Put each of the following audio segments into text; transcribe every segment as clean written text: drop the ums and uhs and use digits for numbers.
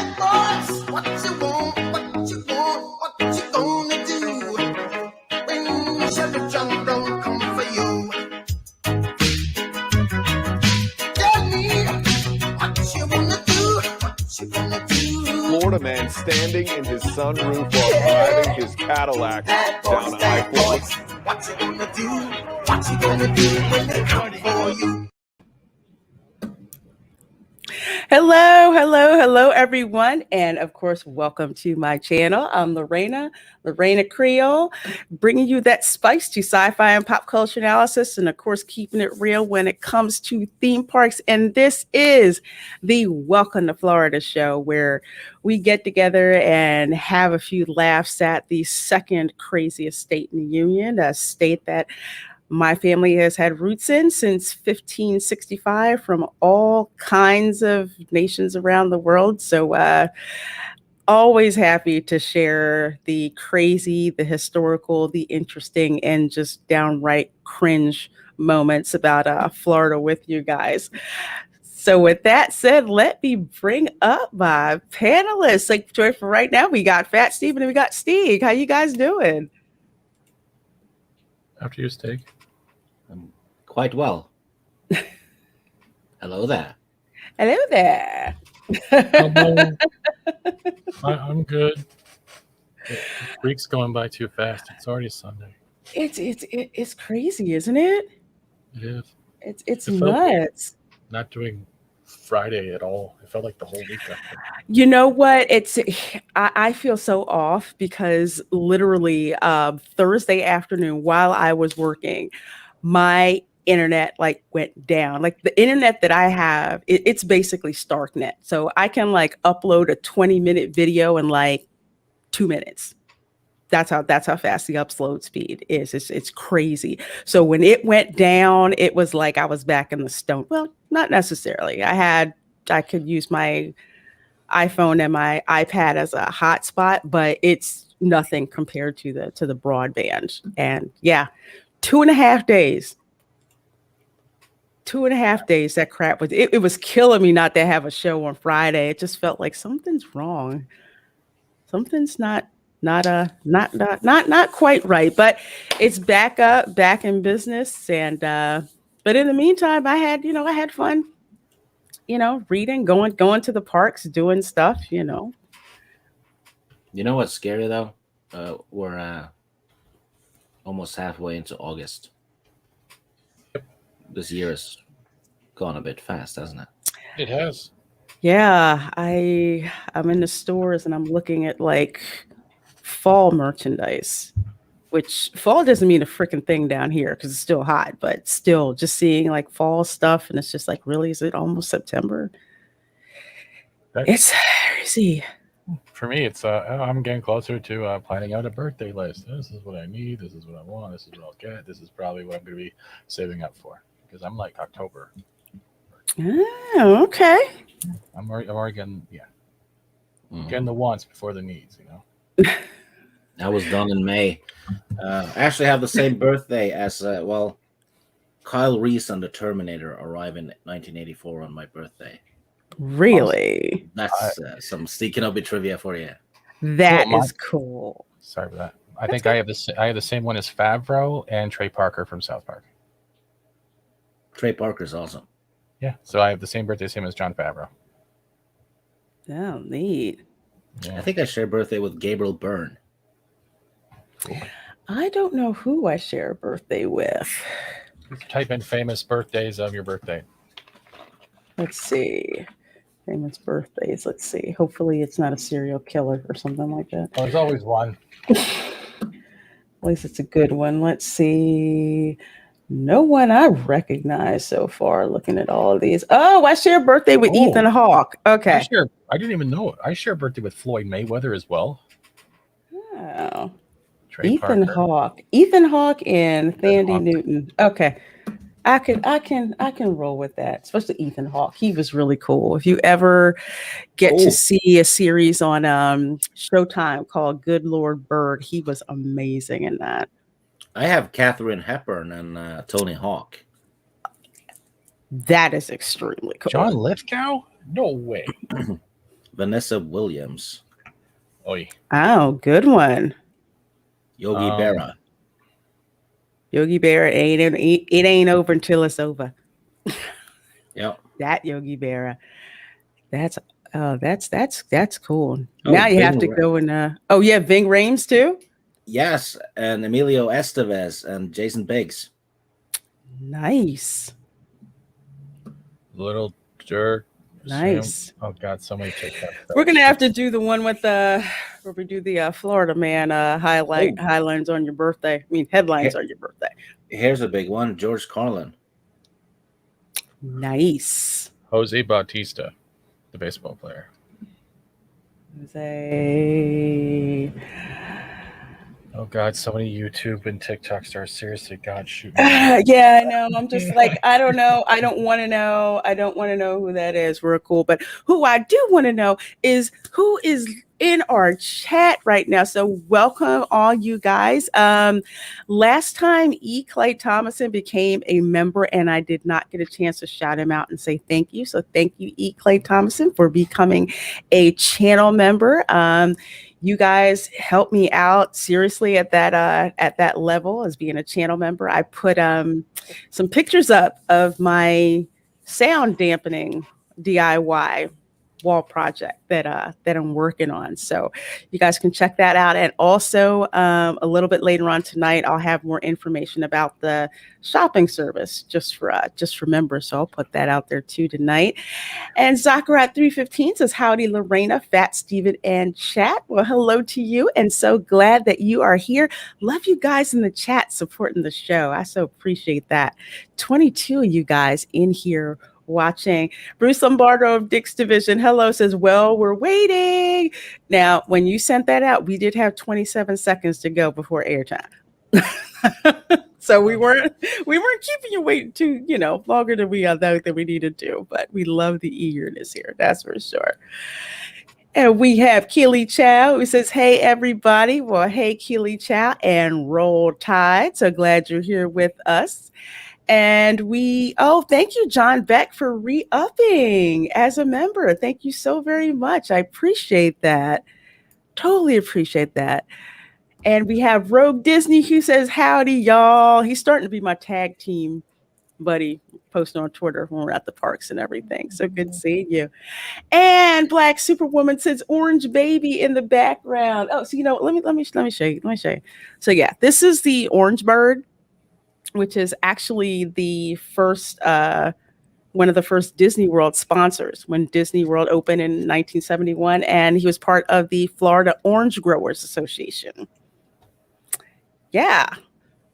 Bad boys, what you want, what you want, what you gonna do when Chevy John don't come for you? Tell me what you wanna do, what you gonna do. Florida man standing in his sunroof while driving his Cadillac down I-4. What you gonna do, what you gonna do when they come for you? Hello, everyone. And of course, welcome to my channel. I'm Reina Creole, bringing you that spice to sci-fi and pop culture analysis, and of course, keeping it real when it comes to theme parks. And this is the Welcome to Florida show, where we get together and have a few laughs at the second craziest state in the union, a state that my family has had roots in since 1565 from all kinds of nations around the world. So always happy to share the crazy, the historical, the interesting, and just downright cringe moments about Florida with you guys. So with that said, let me bring up my panelists. Like for right now, we got Fat Steve and we got Steve. How you guys doing? After your steak? Quite well. Hello there. Hello there. Hello. I'm good. The week's going by too fast. It's already Sunday. It's crazy, isn't it? It is. It's It felt nuts. Not doing Friday at all. It felt like the whole week. You know what? I feel so off because literally Thursday afternoon while I was working, my internet went down. Like the internet that I have, it's basically StarkNet. So I can upload a 20-minute video in 2 minutes. That's how fast the upload speed is. It's crazy. So when it went down, it was like I was back in the stone. Well, not necessarily. I could use my iPhone and my iPad as a hotspot, but it's nothing compared to the broadband. And yeah, 2.5 days. 2.5 days. That crap was it was killing me not to have a show on Friday. It just felt like something's wrong. Something's not quite right, but it's back in business. And but in the meantime, I had fun, reading, going to the parks, doing stuff. You know what's scary though? We're almost halfway into August. This year has gone a bit fast, hasn't it? It has. Yeah, I'm in the stores and I'm looking at fall merchandise, which fall doesn't mean a freaking thing down here because it's still hot, but still just seeing fall stuff, and it's just really, is it almost September? It's crazy. For me, it's I'm getting closer to planning out a birthday list. This is what I need. This is what I want. This is what I'll get. This is probably what I'm going to be saving up for, because I'm like October. Oh, okay. I'm already getting getting the wants before the needs. I was done in May. I actually have the same birthday as Kyle Reese and the Terminator arrive in 1984 on my birthday. Really? That's some sneaking up trivia for you. That is cool. Sorry for that. I think I have the same one as Favreau and Trey Parker from South Park. Trey Parker's awesome. Yeah, so I have the same birthday same as John Favreau. Oh, neat. Yeah. I think I share a birthday with Gabriel Byrne. Cool. I don't know who I share a birthday with. Type in famous birthdays of your birthday. Let's see. Famous birthdays. Let's see. Hopefully it's not a serial killer or something like that. Oh, there's always one. At least it's a good one. Let's see. No one I recognize so far looking at all of these. Oh, I share a birthday with Ethan Hawke. Okay. I didn't even know it. I share a birthday with Floyd Mayweather as well. Oh. Trey Ethan Parker. Hawke. Ethan Hawke and Thandie Newton. Okay. I can roll with that, especially Ethan Hawke. He was really cool. If you ever get to see a series on Showtime called Good Lord Bird, he was amazing in that. I have Katharine Hepburn and Tony Hawk. That is extremely cool. John Lithgow? No way. Vanessa Williams. Oi. Oh, good one. Yogi Berra. Yogi Berra it ain't over until it's over. Yep. That Yogi Berra. That's cool. Oh, Now you have Ving to go and Ving Rhames too. Yes, and Emilio Estevez and Jason Biggs. Nice. Little Dirk. Nice. Sam. Oh God, so many TikToks. We're gonna have to do the one with where we do the Florida man highlights on your birthday. I mean headlines on your birthday. Here's a big one: George Carlin. Nice. Jose Bautista, the baseball player. Jose. Oh God, so many YouTube and TikTok stars. Seriously, God, shoot me. Yeah, I know. I'm just like, I don't know. I don't want to know. I don't want to know who that is. We're cool. But who I do want to know is who is in our chat right now. So welcome all you guys. Last time E. Clay Thomason became a member and I did not get a chance to shout him out and say thank you. So thank you, E. Clay Thomason, for becoming a channel member. You guys helped me out seriously at that level as being a channel member. I put some pictures up of my sound dampening DIY wall project that I'm working on. So you guys can check that out. And also a little bit later on tonight, I'll have more information about the shopping service just for members. So I'll put that out there too tonight. And Zachariah 315 says, howdy, Lorena, Fat Steven, and chat. Well, hello to you. And so glad that you are here. Love you guys in the chat supporting the show. I so appreciate that. 22 of you guys in here watching. Bruce Lombardo of Dick's Division, hello, says, well, we're waiting. Now, when you sent that out, we did have 27 seconds to go before airtime. So we weren't keeping you waiting too, longer than we needed to, but we love the eagerness here. That's for sure. And we have Keely Chow who says, hey, everybody. Well, hey, Keely Chow, and roll tide. So glad you're here with us. And thank you, John Beck, for re-upping as a member. Thank you so very much. I appreciate that. Totally appreciate that. And we have Rogue Disney who says, howdy, y'all. He's starting to be my tag team buddy, posting on Twitter when we're at the parks and everything. So good seeing you. And Black Superwoman says, orange baby in the background. Oh, so let me show you. So yeah, this is the orange bird, which is actually the first one of the first Disney World sponsors when Disney World opened in 1971, and he was part of the Florida Orange Growers Association. Yeah.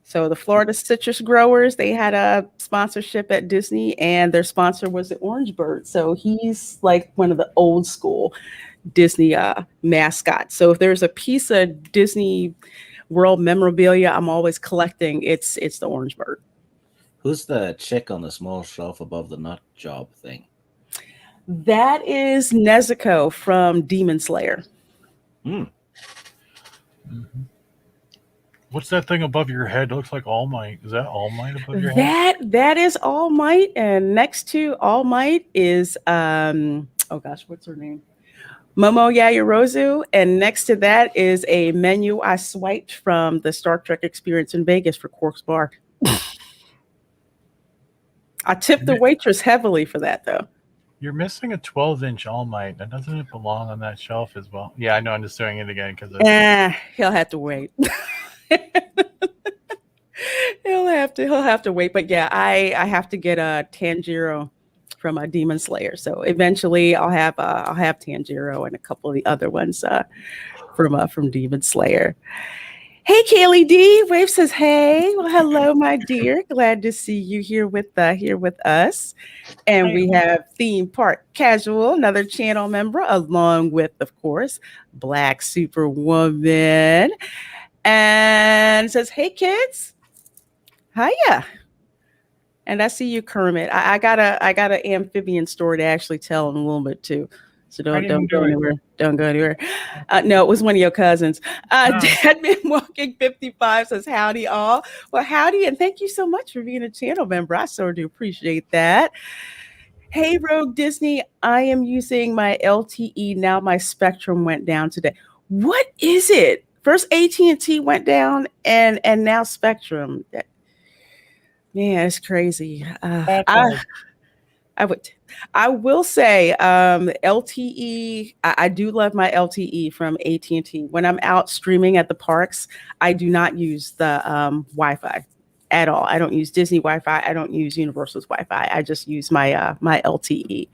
So the Florida Citrus Growers, they had a sponsorship at Disney, and their sponsor was the Orange Bird. So he's like one of the old school Disney mascots. So if there's a piece of Disney World memorabilia I'm always collecting, it's the Orange Bird. Who's the chick on the small shelf above the nut job thing? That is Nezuko from Demon Slayer. Mm-hmm. What's that thing above your head? It looks like All Might. Is that All Might above your head? That is All Might, and next to All Might is what's her name? Momo Yaoyorozu, and next to that is a menu I swiped from the Star Trek experience in Vegas for Quark's Bar. I tipped the waitress heavily for that, though. You're missing a 12-inch All Might. That doesn't belong on that shelf as well. Yeah, I know. I'm just doing it again because he'll have to wait. he'll have to wait. But yeah, I have to get a Tanjiro from a Demon Slayer. So eventually I'll have Tanjiro and a couple of the other ones from Demon Slayer. Hey, Kaylee D. Wave says, hey. Well, hello, my dear. Glad to see you here with us. And we have Theme Park Casual, another channel member, along with, of course, Black Superwoman. And it says, hey, kids. Hiya. And I see you, Kermit. I got an amphibian story to actually tell in a little bit too. So don't go anywhere. Don't go anywhere. No, it was one of your cousins. Deadman Walking 55 says, howdy all. Well, howdy, and thank you so much for being a channel member. I sort of do appreciate that. Hey, Rogue Disney, I am using my LTE. Now my Spectrum went down today. What is it? First AT&T went down, and now Spectrum. Man, it's crazy. I would. I will say, LTE. I do love my LTE from AT&T. When I'm out streaming at the parks, I do not use the Wi-Fi at all. I don't use Disney Wi-Fi. I don't use Universal's Wi-Fi. I just use my LTE.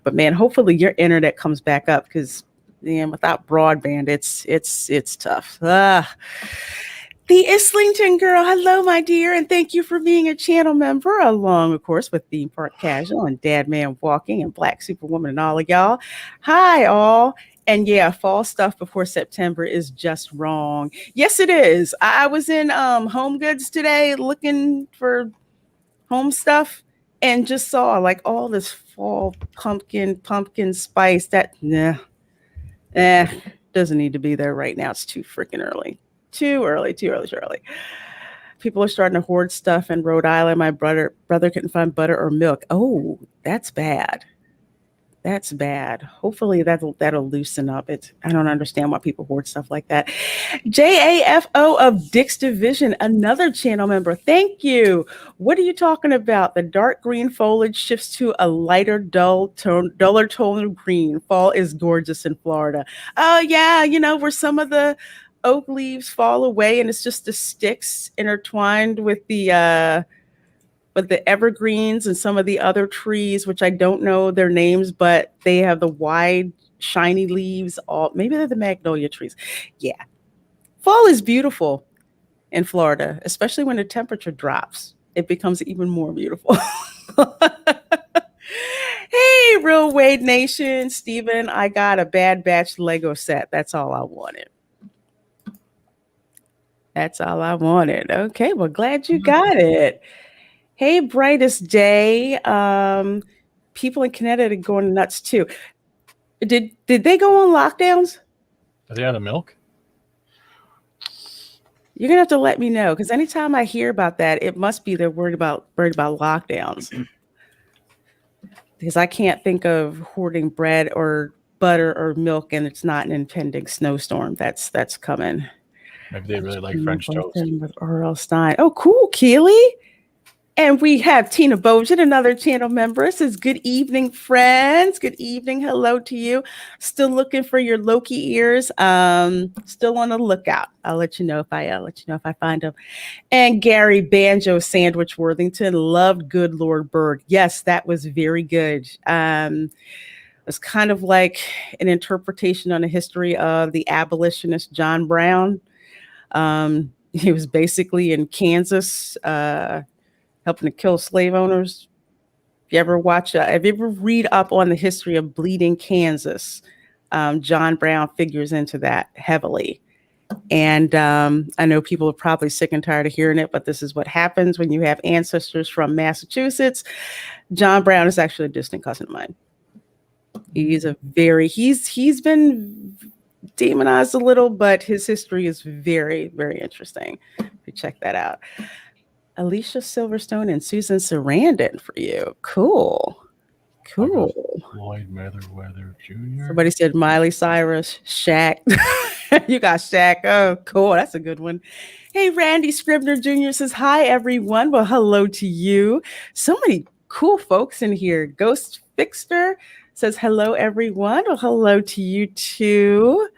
But man, hopefully your internet comes back up because man, without broadband, it's tough. The Islington girl, hello, my dear, and thank you for being a channel member, along, of course, with Theme Park Casual and Dad Man Walking and Black Superwoman and all of y'all. Hi, all. And yeah, fall stuff before September is just wrong. Yes, it is. I was in Home Goods today looking for home stuff and just saw like all this fall pumpkin spice that doesn't need to be there right now. It's too freaking early. Too early. People are starting to hoard stuff in Rhode Island. My brother couldn't find butter or milk. Oh, that's bad. That's bad. Hopefully that'll loosen up. I don't understand why people hoard stuff like that. JAFO of Dick's Division, another channel member. Thank you. What are you talking about? The dark green foliage shifts to a duller tone of green. Fall is gorgeous in Florida. Oh yeah, where some of the oak leaves fall away and it's just the sticks intertwined with the evergreens and some of the other trees, which I don't know their names, but they have the wide, shiny leaves. Maybe they're the magnolia trees. Yeah. Fall is beautiful in Florida, especially when the temperature drops. It becomes even more beautiful. Hey, Real Wade Nation. Steven, I got a Bad Batch Lego set. That's all I wanted. Okay, well, glad you got it. Hey, brightest day. People in Connecticut are going nuts too. Did they go on lockdowns? Are they out of milk? You're gonna have to let me know because anytime I hear about that, it must be they're worried about lockdowns. Because I can't think of hoarding bread or butter or milk, and it's not an impending snowstorm that's coming. Maybe they really like French toast. With Earl Stein. Oh, cool, Keely. And we have Tina Bojan, another channel member, says, good evening, friends. Good evening. Hello to you. Still looking for your Loki ears. Still on the lookout. I'll let you know if I find them. And Gary Banjo Sandwich Worthington loved Good Lord Bird. Yes, that was very good. It was kind of like an interpretation on the history of the abolitionist John Brown. He was basically in Kansas, helping to kill slave owners. If you ever read up on the history of Bleeding Kansas, John Brown figures into that heavily. And I know people are probably sick and tired of hearing it, but this is what happens when you have ancestors from Massachusetts. John Brown is actually a distant cousin of mine. He's been demonized a little, but his history is very, very interesting. You check that out. Alicia Silverstone and Susan Sarandon for you. Cool. Floyd Mayweather Jr. Somebody said Miley Cyrus, Shaq. You got Shaq. Oh, cool. That's a good one. Hey, Randy Scribner Jr. says, hi, everyone. Well, hello to you. So many cool folks in here. Ghost Fixter says, hello, everyone. Well, hello to you, too.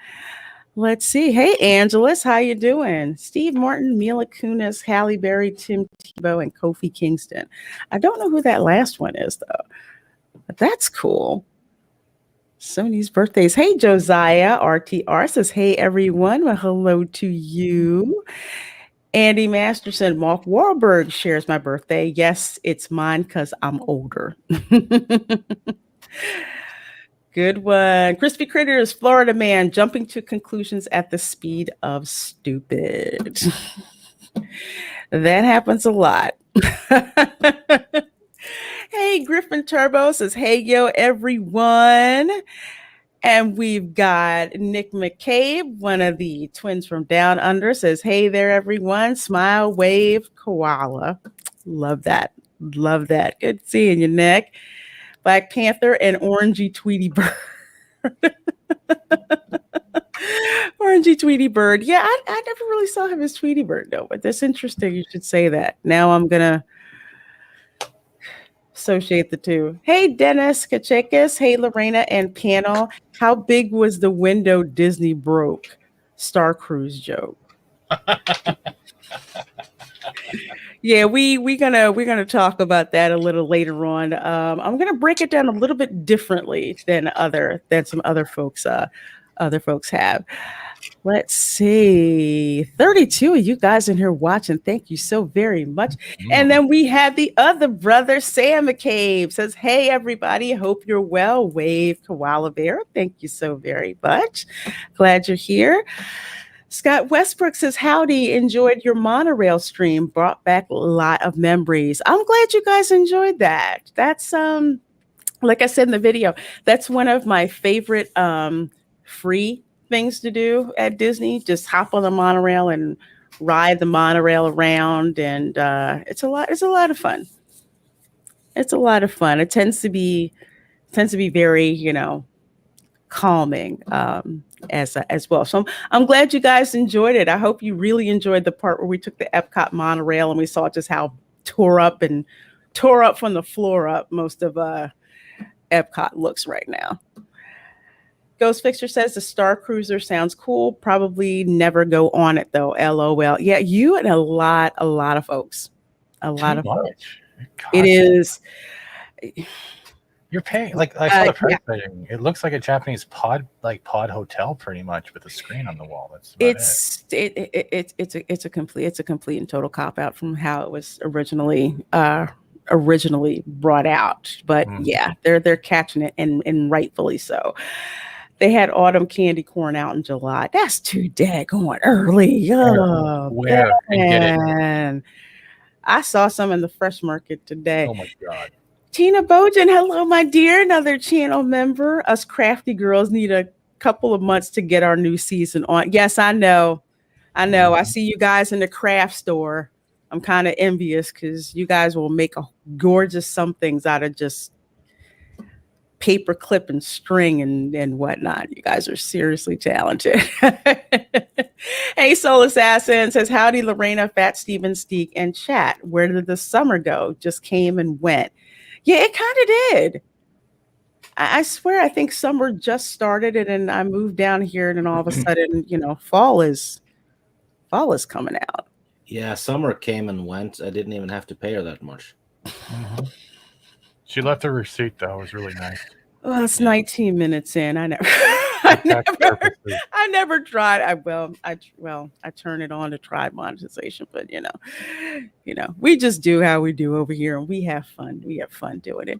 Let's see. Hey, Angeles, how you doing? Steve Martin, Mila Kunis, Halle Berry, Tim Tebow, and Kofi Kingston. I don't know who that last one is, though. But that's cool. Some of these birthdays. Hey, Josiah, RTR says, hey, everyone. Well, hello to you. Andy Masterson, Mark Wahlberg shares my birthday. Yes, it's mine because I'm older. Good one. Crispy Critters, Florida man, jumping to conclusions at the speed of stupid. That happens a lot. Hey, Griffin Turbo says, hey, yo, everyone. And we've got Nick McCabe, one of the twins from Down Under, says, hey there, everyone. Smile, wave, koala. Love that. Good seeing you, Nick. Black Panther, and Orangey Tweety Bird. Orangey Tweety Bird. Yeah, I never really saw him as Tweety Bird, though, but that's interesting. You should say that. Now I'm going to associate the two. Hey, Dennis Kachekis. Hey, Lorena and panel. How big was the window Disney broke? Star Cruise joke. Yeah, we're gonna talk about that a little later on. I'm gonna break it down a little bit differently than some other folks have. Let's see, 32 of you guys in here watching. Thank you so very much. And then we have the other brother, Sam McCabe, says, "Hey everybody, hope you're well." Wave koala bear. Thank you so very much. Glad you're here. Scott Westbrook says, "Howdy, enjoyed your monorail stream, brought back a lot of memories." I'm glad you guys enjoyed that. That's like I said in the video, that's one of my favorite free things to do at Disney. Just hop on the monorail and ride the monorail around, and it's a lot of fun. It's a lot of fun. It tends to be very, calming as well. So I'm glad you guys enjoyed it. I hope you really enjoyed the part where we took the Epcot monorail and we saw just how tore up from the floor up most of Epcot looks right now. Ghost Fixer says the StarCruiser sounds cool. Probably never go on it though. LOL. Yeah, you and a lot of folks. A lot of folks. It is. You're paying like I saw the price rating. It looks like a Japanese pod hotel pretty much with a screen on the wall. That's it's a complete and total cop out from how it was originally brought out. But yeah, they're catching it and rightfully so. They had autumn candy corn out in July. That's too daggone early. Oh, where? Man. I saw some in the fresh market today. Oh my God. Tina Bojan, hello, my dear. Another channel member. Us crafty girls need a couple of months to get our new season on. Yes, I know. I see you guys in the craft store. I'm kind of envious because you guys will make a gorgeous some things out of just paper clip and string and whatnot. You guys are seriously talented. Hey, Soul Assassin says, "Howdy, Lorena, Fat Steven, Steek, and chat. Where did the summer go? Just came and went." Yeah, it kind of did. I swear, I think summer just started, and then I moved down here, and then all of a sudden, fall is coming out. Yeah, summer came and went. I didn't even have to pay her that much. Mm-hmm. She left a receipt though. It was really nice. Well, it's 19 minutes in. I never tried. I turn it on to try monetization, but we just do how we do over here, and we have fun. We have fun doing it.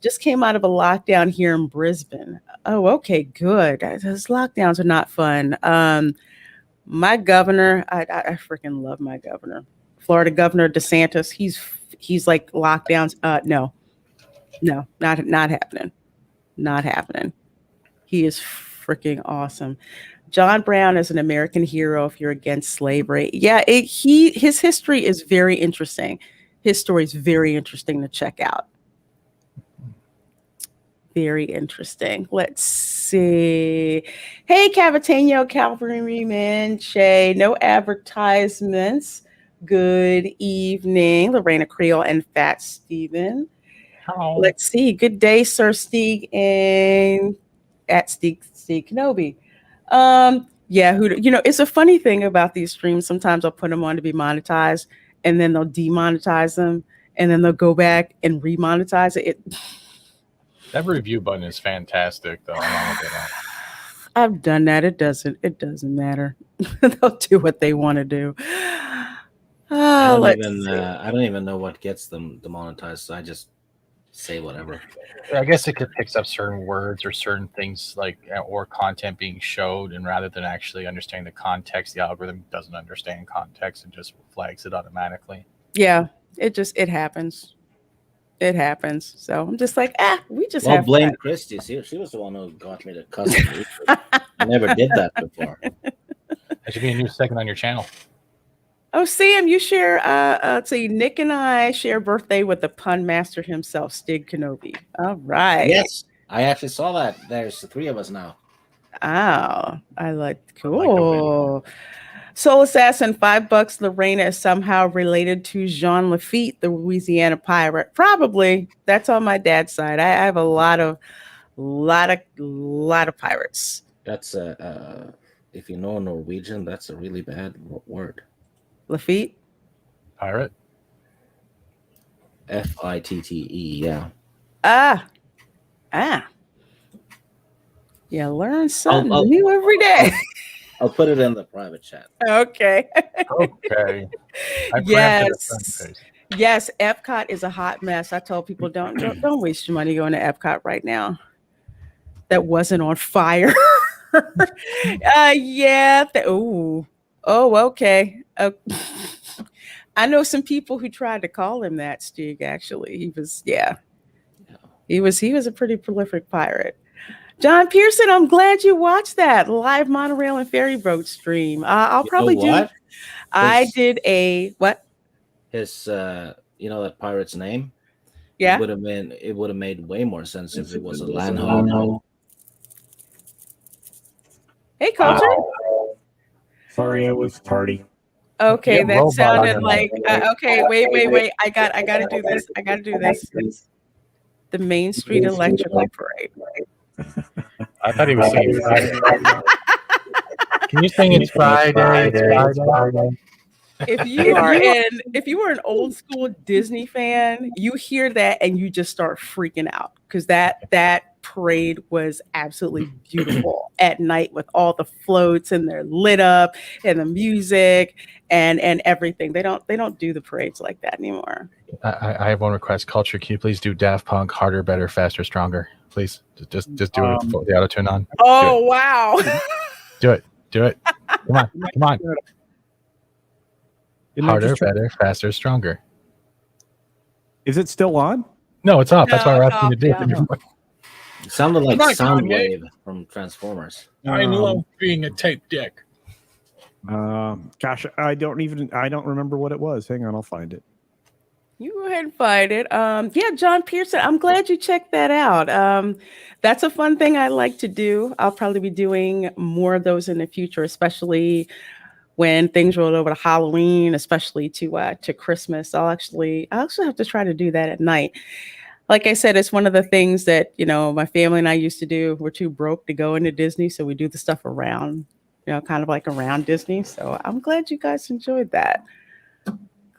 Just came out of a lockdown here in Brisbane. Oh, okay, good. Those lockdowns are not fun. My governor, I freaking love my governor. Florida Governor DeSantis. He's like lockdowns. No, not happening. Not happening. He is freaking awesome. John Brown is an American hero if you're against slavery. Yeah, his history is very interesting. His story is very interesting to check out. Very interesting. Let's see. Hey, Cavatano, Cavalryman, Shay. No advertisements. Good evening, Lorena Creole and Fat Steven. Hello. Let's see. Good day, Sir Steeg and at Steeg Kenobi. Yeah, it's a funny thing about these streams. Sometimes I'll put them on to be monetized, and then they'll demonetize them, and then they'll go back and remonetize it. That review button is fantastic, though. I've done that. It doesn't matter. They'll do what they want to do. I don't even know what gets them demonetized, so I just say whatever. I guess it picks up certain words or certain things or content being showed, and rather than actually understanding the context, the algorithm doesn't understand context and just flags it automatically. Yeah, it happens. It happens. So I'm just like, we just have blame fun. Christy. She was the one who got me to cuss. I never did that before. That should be a new segment on your channel. Oh, Sam, you share. See, Nick and I share birthday with the pun master himself, Stig Kenobi. All right. Yes, I actually saw that. There's the three of us now. Oh, I like. I like the win. Cool. Soul Assassin, $5. Lorena is somehow related to Jean Lafitte, the Louisiana pirate. Probably. That's on my dad's side. I have a lot of pirates. That's if you know Norwegian, that's a really bad word. Lafitte. Pirate. Fitte. Yeah. Ah. You learn something new every day. I'll put it in the private chat. Okay. Okay. Yes, Epcot is a hot mess. I told people don't waste your money going to Epcot right now. That wasn't on fire. Yeah. Okay. I know some people who tried to call him that, Stig. Actually, he was a pretty prolific pirate. John Pearson, I'm glad you watched that live monorail and ferry boat stream. I'll probably do. I did a what? His that pirate's name. Yeah. It would have made way more sense if it was a landholder. Hey, Culture. Sorry, I was tardy. Okay, Yeah, that robot sounded on like okay. Wait. I gotta do this. The Main Street Electrical Parade. I thought he was saying Friday. Can you sing it's Friday? It's Friday. If you were an old school Disney fan, you hear that and you just start freaking out because that parade was absolutely beautiful at night with all the floats and they're lit up and the music and everything. They don't do the parades like that anymore. I have one request. Culture, can you please do Daft Punk Harder, Better, Faster, Stronger? Please just do it with the auto tune on. Oh wow! Do it. Come on. Harder, better, faster, stronger. Is it still on? No, it's off. That's why we're asking you to do it. It sounded like Soundwave from Transformers. I love being a tape deck. Gosh, I don't remember what it was. Hang on, I'll find it. You go ahead and find it. Yeah, John Pearson, I'm glad you checked that out. That's a fun thing I like to do. I'll probably be doing more of those in the future, especially when things roll over to Halloween, especially to Christmas. I'll actually have to try to do that at night. Like I said, it's one of the things that, my family and I used to do. We're too broke to go into Disney, so we do the stuff around, kind of like around Disney. So I'm glad you guys enjoyed that.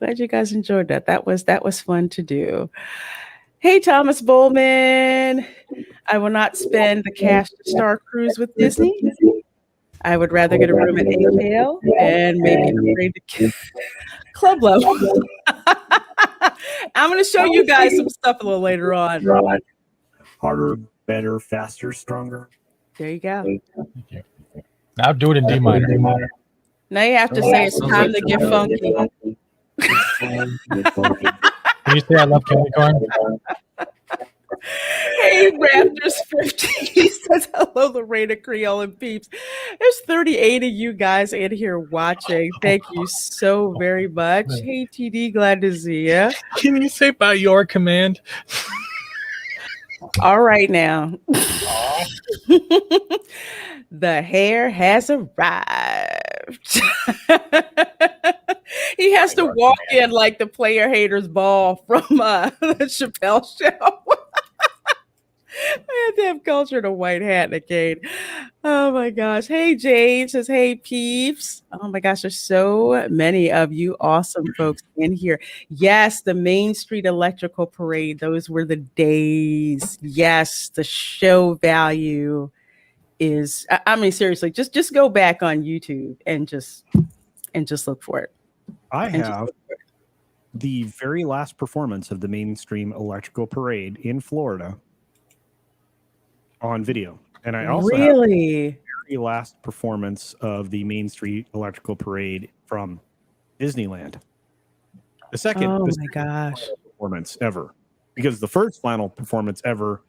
That was fun to do. Hey, Thomas Bowman. I will not spend the cash to Star Cruise with Disney. I would rather get a room at ATL and maybe upgrade to club level. I'm going to show you guys some stuff a little later on. Harder, better, faster, stronger. There you go. Now do it in D minor. Now you have to say it's time to get funky. Can you say I love candy corn? Hey, Raptors 50 says hello, Lorena, Creole, and Peeps. There's 38 of you guys in here watching. Thank you so very much. Hey, TD, glad to see you. Can you say by your command? All right, now. The hair has arrived. He has to walk in like the player haters ball from the Chappelle show. I had to have Culture in a white hat and a cane. Oh my gosh. Hey, Jade says, hey, Peeps. Oh my gosh, there's so many of you awesome folks in here. Yes, the Main Street Electrical Parade. Those were the days. Yes, the show value is, I mean, seriously, just go back on YouTube and just look for it. I have the very last performance of the mainstream electrical parade in Florida on video. And I also have the very last performance of the Main Street Electrical Parade from Disneyland. The second performance ever. Because the first final performance ever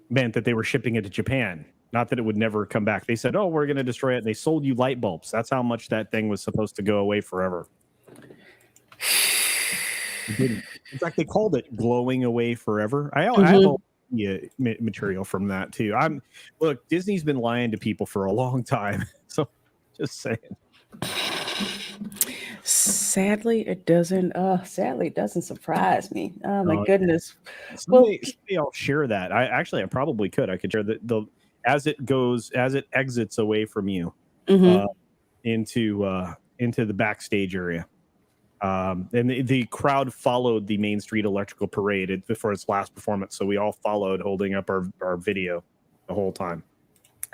meant that they were shipping it to Japan. Not that it would never come back. They said, oh, we're going to destroy it. And they sold you light bulbs. That's how much that thing was supposed to go away forever. It didn't. In fact, they called it "Glowing Away Forever." I have all the material from that too. Look, Disney's been lying to people for a long time, so just saying. Sadly, it doesn't. Sadly, it doesn't surprise me. Oh my goodness. Someday I'll share that. I probably could. I could share the as it exits away from you into the backstage area. And the crowd followed the Main Street Electrical Parade before its last performance, so we all followed, holding up our video the whole time.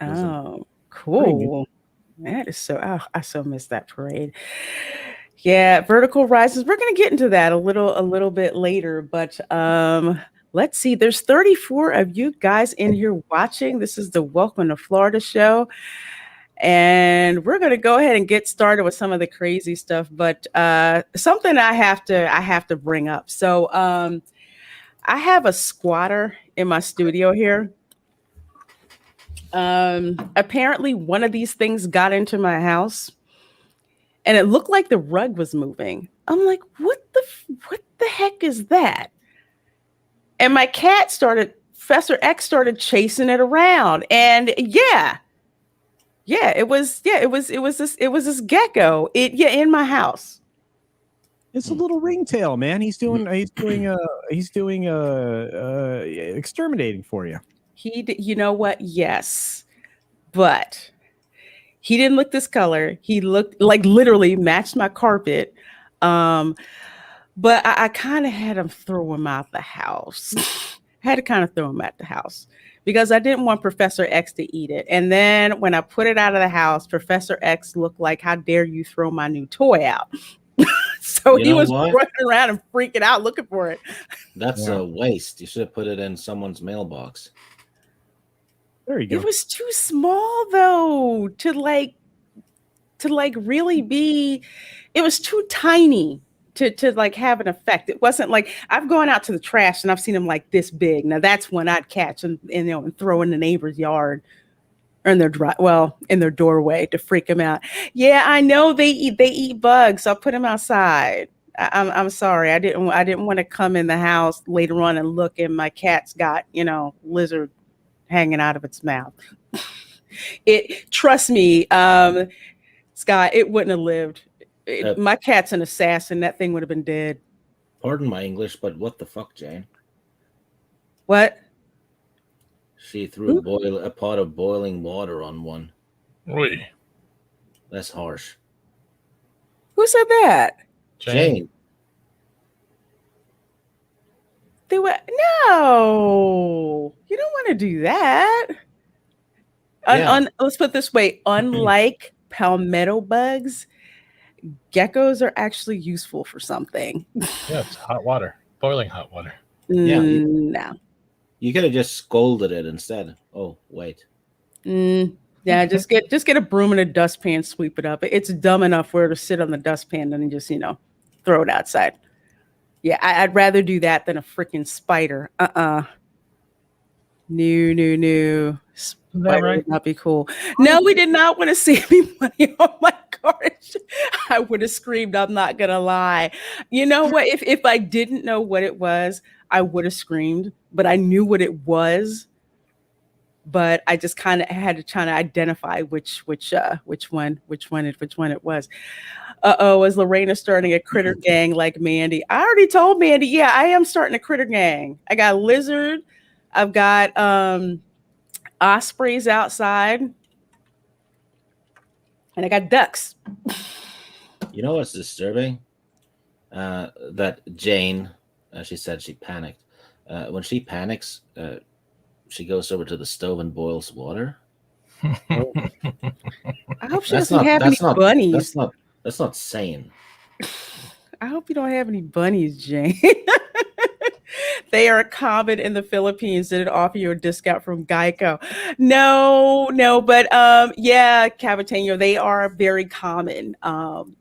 Oh, cool! That is so. I so miss that parade. Yeah, vertical rises. We're going to get into that a little bit later, but let's see. There's 34 of you guys in here watching. This is the Welcome to Florida show. And we're going to go ahead and get started with some of the crazy stuff, but something I have to bring up. So I have a squatter in my studio here. Apparently one of these things got into my house and it looked like the rug was moving. I'm like, what the heck is that? And my cat Professor X started chasing it around, and it was this gecko in my house. It's a little ringtail, man. He's doing exterminating for you. You know what? Yes, but he didn't look this color. He looked like literally matched my carpet. But I kind of had him throw him out the house. Had to kind of throw him out the house because I didn't want Professor X to eat it. And then when I put it out of the house, Professor X looked like, how dare you throw my new toy out? So he was running around and freaking out looking for it. That's a waste. You should have put it in someone's mailbox. There you go. It was too small though to really be. It was too tiny to like have an effect. It wasn't like I've gone out to the trash and I've seen them like this big. Now that's one I'd catch and throw in the neighbor's yard or in their doorway to freak them out. Yeah, I know they eat bugs. I'll put them outside. I'm sorry. I didn't want to come in the house later on and look and my cat's got lizard hanging out of its mouth. Trust me, Scott, it wouldn't have lived. My cat's an assassin. That thing would have been dead. Pardon my English, but what the fuck, Jane? What? She threw a pot of boiling water on one. Oi. That's harsh. Who said that? Jane. No, you don't want to do that. Let's put it this way. Unlike palmetto bugs, geckos are actually useful for something. Yeah, it's hot water. Boiling hot water. Yeah. No. You could have just scolded it instead. Oh, wait. Yeah, just get a broom and a dustpan, sweep it up. It's dumb enough where to sit on the dustpan and just, throw it outside. Yeah, I'd rather do that than a freaking spider. No. Spider would not be cool. No, we did not want to save me money on my cards. I would have screamed, I'm not going to lie. You know what? If I didn't know what it was, I would have screamed, but I knew what it was. But I just kind of had to try to identify which one it was. Is Lorena starting a critter gang like Mandy? I already told Mandy, yeah, I am starting a critter gang. I got lizard, I've got ospreys outside, and I got ducks. You know what's disturbing? That Jane, she said she panicked. When she panics, she goes over to the stove and boils water. I hope she doesn't have any bunnies. That's not sane. I hope you don't have any bunnies, Jane. They are common in the Philippines. Did it offer you a discount from Geico? No, but yeah, Cavateño, they are very common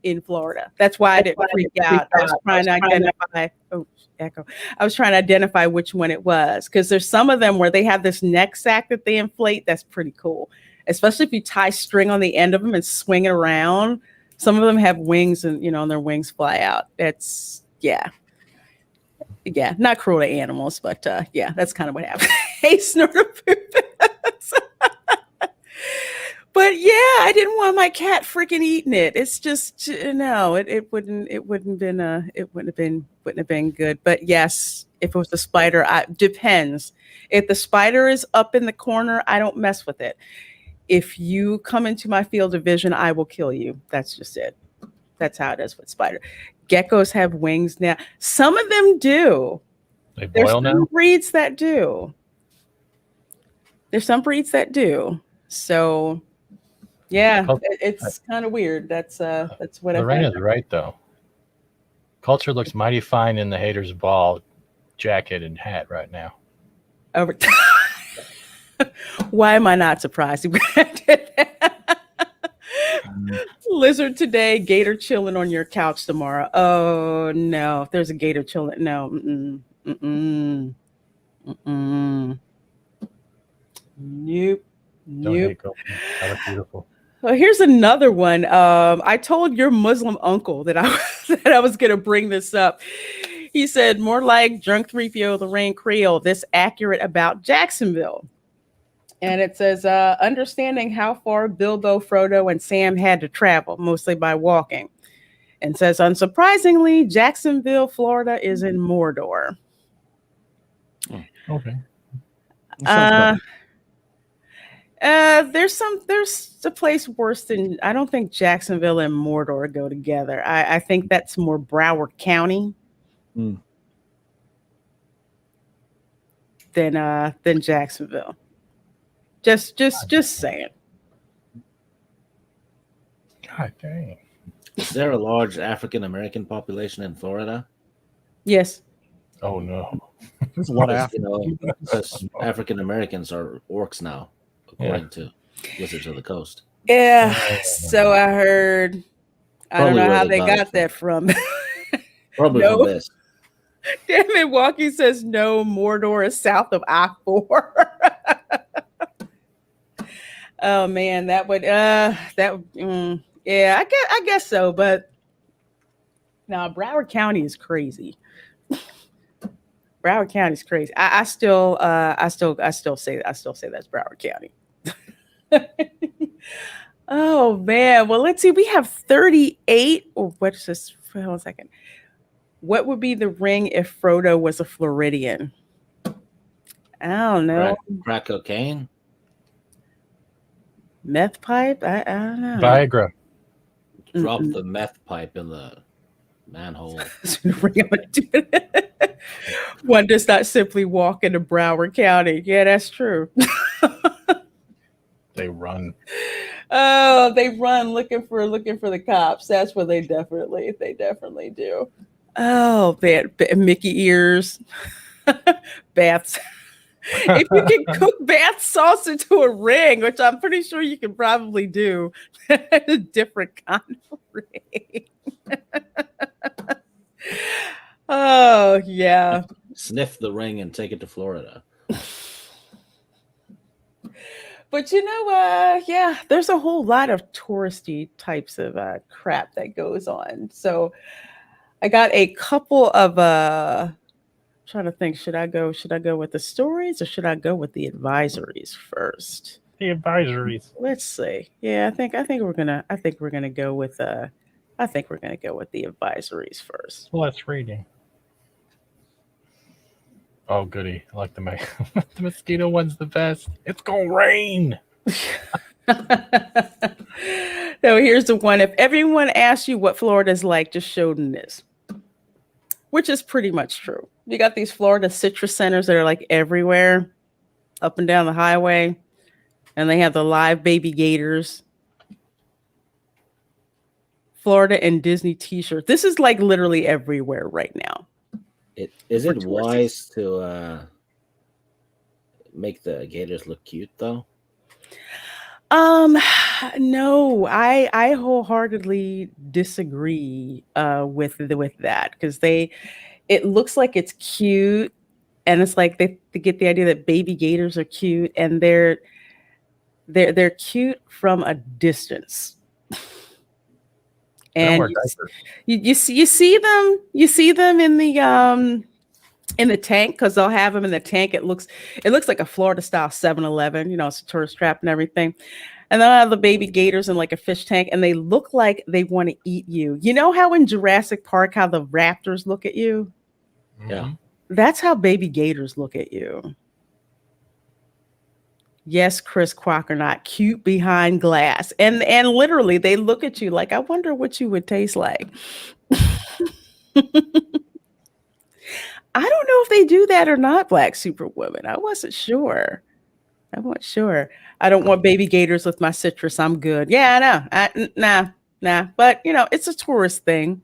in Florida. That's why I didn't freak out. I was trying to identify. Oh, echo. I was trying to identify which one it was because there's some of them where they have this neck sack that they inflate. That's pretty cool, especially if you tie string on the end of them and swing it around. Some of them have wings and and their wings fly out. Yeah, not cruel to animals, but yeah, that's kind of what happened. Hey, Snorter Poop. But yeah, I didn't want my cat freaking eating it. It's just no, it wouldn't have been good. But yes, if it was a spider, depends. If the spider is up in the corner, I don't mess with it. If you come into my field of vision, I will kill you. That's just it. That's how it is with spider. Geckos have wings now. Some of them do. They There's boil some now? breeds that do. There's some breeds that do. So yeah, it's kind of weird. That's what I Lorena's found. right though. Culture looks mighty fine in the hater's ball jacket and hat right now. Over. Why am I not surprised? Lizard today, gator chilling on your couch tomorrow. Oh no, if there's a gator chilling, no. Nope. Don't hate girlfriend. I look beautiful. Well, here's another one. I told your Muslim uncle that I was going to bring this up. He said, more like drunk 3PO, Lorraine Creole, this accurate about Jacksonville. And it says, understanding how far Bilbo, Frodo, and Sam had to travel, mostly by walking. And says, unsurprisingly, Jacksonville, Florida is in Mordor. Okay. There's a place worse than, I don't think Jacksonville and Mordor go together. I think that's more Broward County than Jacksonville. Just saying. God dang. Is there a large African American population in Florida? Yes. Oh no. There's a lot of Because African Americans are orcs now, according to Wizards of the Coast. Yeah. So I heard. I don't know how they got that from. Probably from this. Damn it, Walkie says no, Mordor is south of I-4. Oh man, that would yeah, I guess so, but no, Broward County is crazy. Broward County is crazy. I still say that's Broward County. Oh man, well let's see. We have 38. Oh, what's this? Hold on a second. What would be the ring if Frodo was a Floridian? I don't know. Crack cocaine? Meth pipe? I don't know. Viagra. Drop the meth pipe in the manhole. One does not simply walk into Broward County. Yeah, that's true. They run. Oh, they run looking for the cops. That's what they definitely do. Oh, man, Mickey ears, baths. If you can cook bath sauce into a ring, which I'm pretty sure you can probably do, a different kind of ring. Oh yeah. Sniff the ring and take it to Florida. But yeah, there's a whole lot of touristy types of crap that goes on. So I got a couple of trying to think, should I go with the stories or should I go with the advisories first? The advisories. Let's see. Yeah, I think we're gonna go with the advisories first. Less reading. Oh goody. I like the the mosquito one's the best. It's gonna rain. No, here's the one. If everyone asks you what Florida's like, just show them this. Which is pretty much true. You got these Florida citrus centers that are like everywhere, up and down the highway, and they have the live baby gators. Florida and Disney t-shirt. This is like literally everywhere right now. Is it wise to make the gators look cute though? No, I wholeheartedly disagree with that because it looks like it's cute and it's like they get the idea that baby gators are cute and they're cute from a distance. And you see them in the in the tank, because they'll have them in the tank. It looks like a Florida style 7-Eleven, it's a tourist trap and everything. And they'll have the baby gators in like a fish tank, and they look like they want to eat you. You know how in Jurassic Park, how the raptors look at you? Yeah. That's how baby gators look at you. Yes, Chris Crocker, not cute behind glass. And literally they look at you like, I wonder what you would taste like. I don't know if they do that or not, Black Superwoman. I wasn't sure. I don't want baby gators with my citrus. I'm good. Yeah, I know. Nah. But, it's a tourist thing.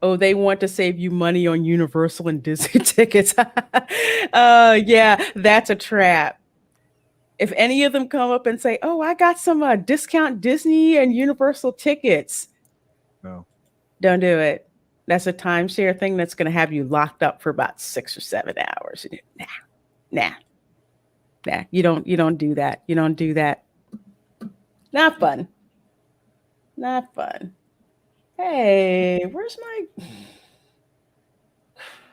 Oh, they want to save you money on Universal and Disney tickets. Yeah, that's a trap. If any of them come up and say, oh, I got some discount Disney and Universal tickets. No. Don't do it. That's a timeshare thing that's going to have you locked up for about 6 or 7 hours. Nah. You don't do that. You don't do that. Not fun. Hey, where's my?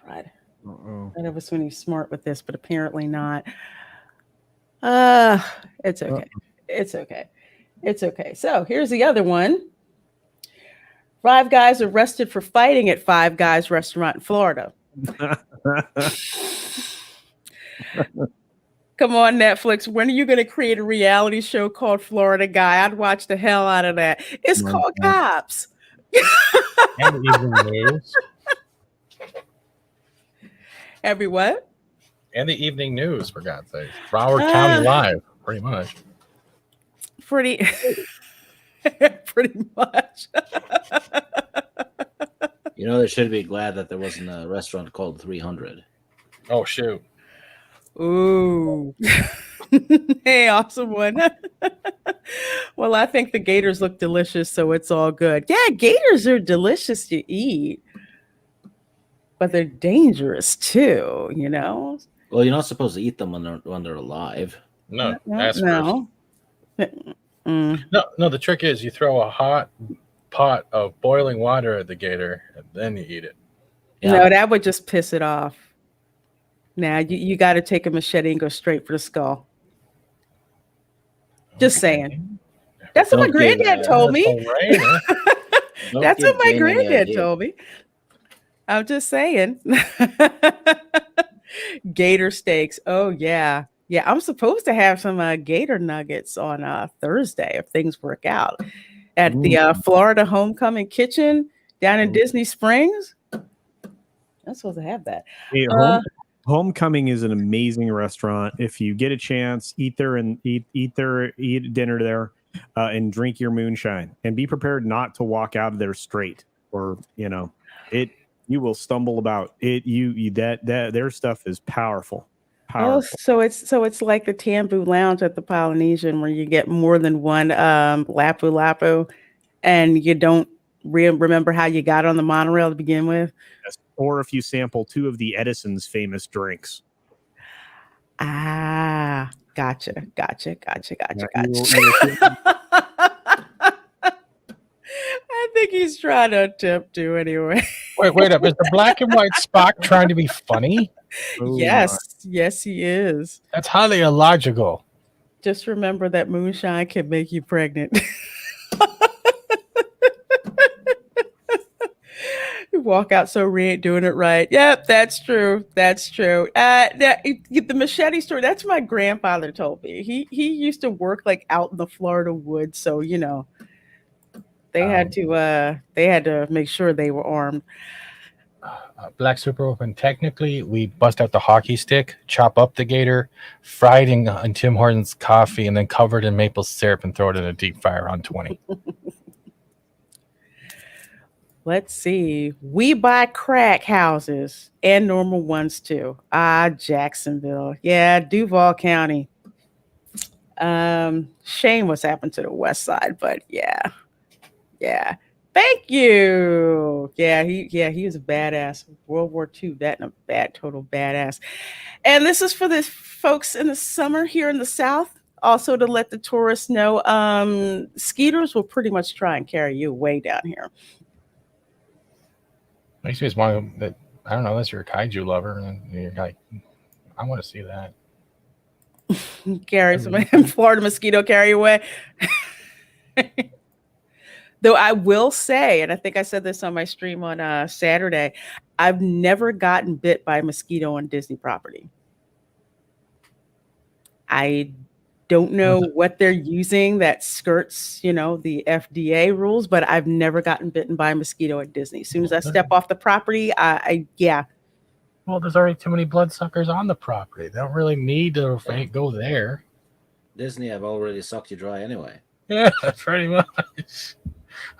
Right. I was when he's smart with this, but apparently not. It's okay. It's okay. So here's the other one. 5 guys arrested for fighting at Five Guys restaurant in Florida. Come on, Netflix. When are you going to create a reality show called Florida Guy? I'd watch the hell out of that. It's called Cops. And the evening news. Every what? And the evening news, for God's sake. Broward County Live, pretty much. Pretty much. They should be glad that there wasn't a restaurant called 300. Oh, shoot. Ooh. Hey, awesome one. Well, I think the gators look delicious, so it's all good. Yeah, gators are delicious to eat, but they're dangerous too, Well, you're not supposed to eat them when they're alive. No, no. No, the trick is you throw a hot pot of boiling water at the gator, and then you eat it. Yeah. No, that would just piss it off. Now you got to take a machete and go straight for the skull. Just saying. That's what my granddad told me. That's what my granddad told me. I'm just saying. Gator steaks. Oh, yeah. Yeah, I'm supposed to have some gator nuggets on Thursday if things work out at the Florida Homecoming Kitchen down in Disney Springs. I'm supposed to have that. Hey, Homecoming is an amazing restaurant. If you get a chance, eat dinner there, and drink your moonshine. And be prepared not to walk out of there straight, or you will stumble about it. That their stuff is powerful. Oh, so it's like the Tambu Lounge at the Polynesian, where you get more than one lapu lapu, and you don't remember how you got on the monorail to begin with. Yes. Or if you sample 2 of the Edison's famous drinks. Ah, gotcha. I think he's trying to attempt to anyway. Wait up. Is the black and white Spock trying to be funny? Yes, he is. That's highly illogical. Just remember that moonshine can make you pregnant. You walk out so we ain't doing it right. Yep, that's true. The machete story, that's what my grandfather told me. He used to work like out in the Florida woods, so they had to make sure they were armed. Black Superwoman, technically, we bust out the hockey stick, chop up the gator, fried in Tim Hortons coffee, and then covered in maple syrup and throw it in a deep fryer on 20. Let's see. We buy crack houses and normal ones too. Jacksonville. Yeah, Duval County. Shame what's happened to the West Side, but yeah. Thank you. Yeah, he was a badass. World War II, that and a total badass. And this is for the folks in the summer here in the South. Also to let the tourists know, skeeters will pretty much try and carry you away down here. Makes me just want that I don't know, unless you're a kaiju lover and you're like, I want to see that. Carry some Florida mosquito carry away. Though I will say, and I think I said this on my stream on Saturday, I've never gotten bit by a mosquito on Disney property. I don't know what they're using that skirts, the FDA rules, but I've never gotten bitten by a mosquito at Disney. As soon as I step off the property, yeah. Well, there's already too many bloodsuckers on the property. They don't really need to go there. Disney have already sucked you dry anyway. Yeah, pretty much.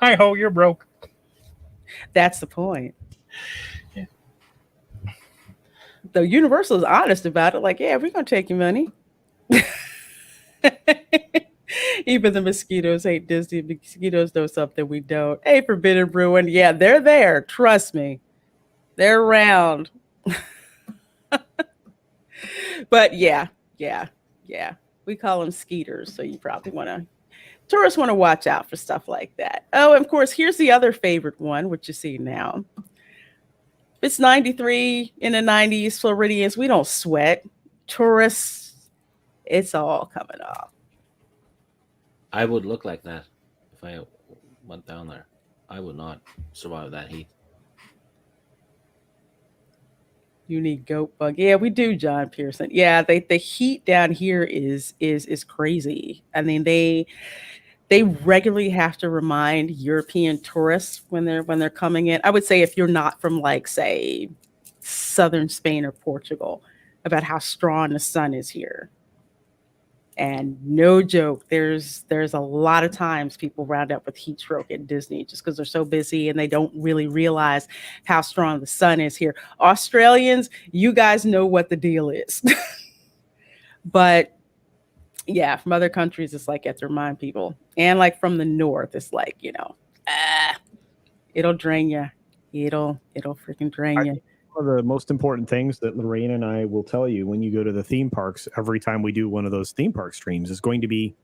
Hi ho, you're broke. That's the point. Yeah. Though Universal is honest about it, like, yeah, we're gonna take your money. Even the mosquitoes hate Disney. Mosquitoes know something we don't. Hey, Forbidden Bruin, yeah, they're there. Trust me, they're around. But yeah, we call them skeeters, so you probably tourists want to watch out for stuff like that. Oh, and of course, here's the other favorite one, which you see now. It's 93 in the 90s, Floridians, we don't sweat. Tourists, it's all coming off. I would look like that if I went down there. I would not survive that heat. You need goat bug. Yeah, we do, John Pearson. Yeah, the heat down here is crazy. I mean, they regularly have to remind European tourists when they're coming in. I would say if you're not from, like, say, southern Spain or Portugal, about how strong the sun is here. And no joke, there's a lot of times people round up with heat stroke at Disney just because they're so busy and they don't really realize how strong the sun is here. Australians, you guys know what the deal is. But yeah, from other countries, it's like you have to remind people. And like from the north, it's like, it'll drain you. It'll freaking drain you. One of the most important things that Lorraine and I will tell you when you go to the theme parks every time we do one of those theme park streams is going to be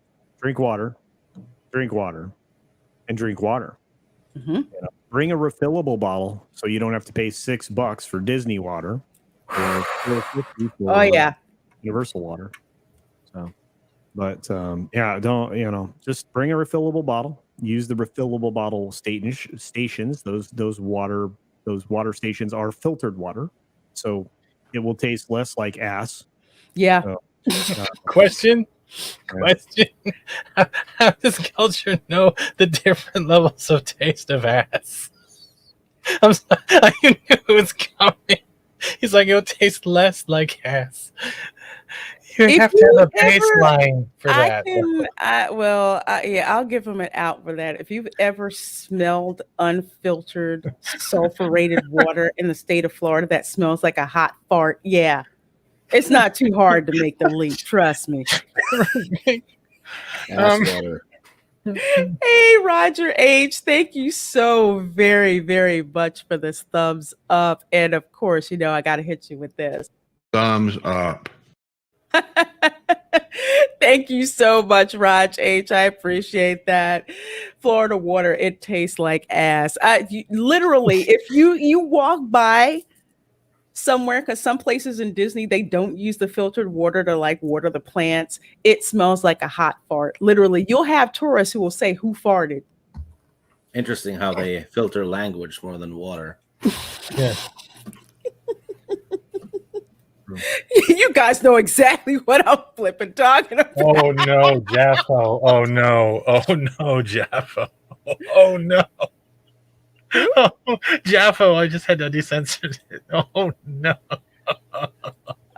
drink water, and drink water. Mm-hmm. Bring a refillable bottle so you don't have to pay $6 for Disney water or $4.50 Universal water. So, but don't just bring a refillable bottle. Use the refillable bottle stations. Those water stations are filtered water, so it will taste less like ass. Yeah. Question. How does culture know the different levels of taste of ass? I'm sorry, I knew it was coming. He's like, it'll taste less like ass. You have to have a baseline for that. I'll give him an out for that. If you've ever smelled unfiltered, sulfurated water in the state of Florida that smells like a hot fart, yeah, it's not too hard to make the leap. Trust me. Water. Hey, Roger H. Thank you so very, very much for this thumbs up. And of course, I got to hit you with this. Thumbs up. Thank you so much, Raj H. I appreciate that. Florida water, it tastes like ass. Literally, if you walk by somewhere, because some places in Disney, they don't use the filtered water to like water the plants. It smells like a hot fart. Literally, you'll have tourists who will say, "Who farted?" Interesting how they filter language more than water. Yeah. You guys know exactly what I'm flipping talking about. Oh no, Jaffo. Oh no. Oh no, Jaffo. Oh no. Oh, Jaffo, I just had to decensor it. Oh no.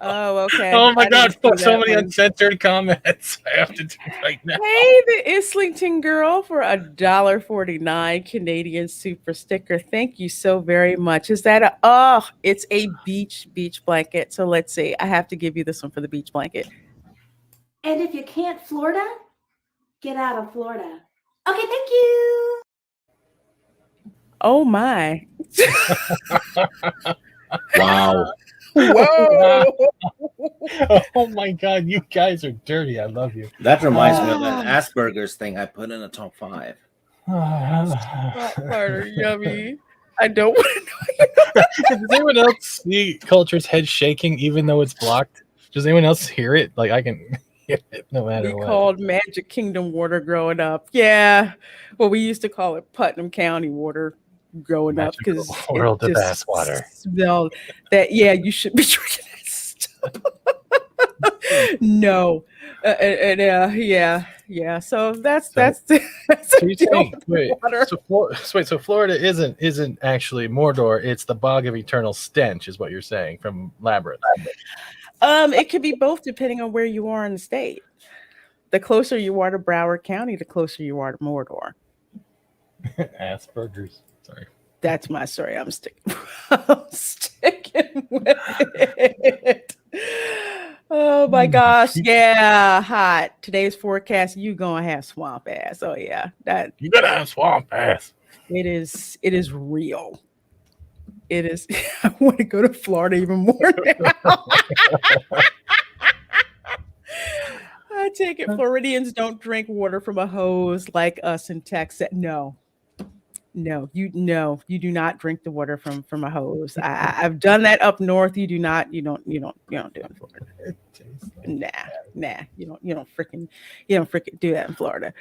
Oh, okay. Oh my God, so many uncensored comments. I have to do right now. Hey, the Islington girl for $1.49 Canadian super sticker. Thank you so very much. Is that it's a beach blanket. So let's see. I have to give you this one for the beach blanket. And if you can't Florida, get out of Florida. Okay, thank you. Oh my. Wow. Whoa. Oh my God, you guys are dirty. I love you. That reminds me of that Asperger's thing I put in the top 5. Harder, yummy. I don't want to know. Does anyone else see Culture's head shaking even though it's blocked? Does anyone else hear it? Like I can hear it no matter We what. called Magic Kingdom water growing up. Yeah. Well, we used to call it Putnam County water growing up because Magical world of ass water. smelled that. Yeah, you should be drinking that stuff. No. Yeah. So that's So a you're deal saying, with wait, water. so Florida isn't actually Mordor, it's the bog of eternal stench, is what you're saying from Labyrinth. It could be both depending on where you are in the state. The closer you are to Broward County, the closer you are to Mordor. Asperger's. Sorry. That's my story. I'm sticking with it. Oh my gosh. Yeah, hot. Today's forecast, you gonna have swamp ass. Oh yeah. That You gotta have swamp ass. it is real. It is. I want to go to Florida even more now. I take it Floridians don't drink water from a hose like us in Texas. No, you do not drink the water from a hose. I've done that up north. You don't do it in Florida. Nah. You don't freaking do that in Florida.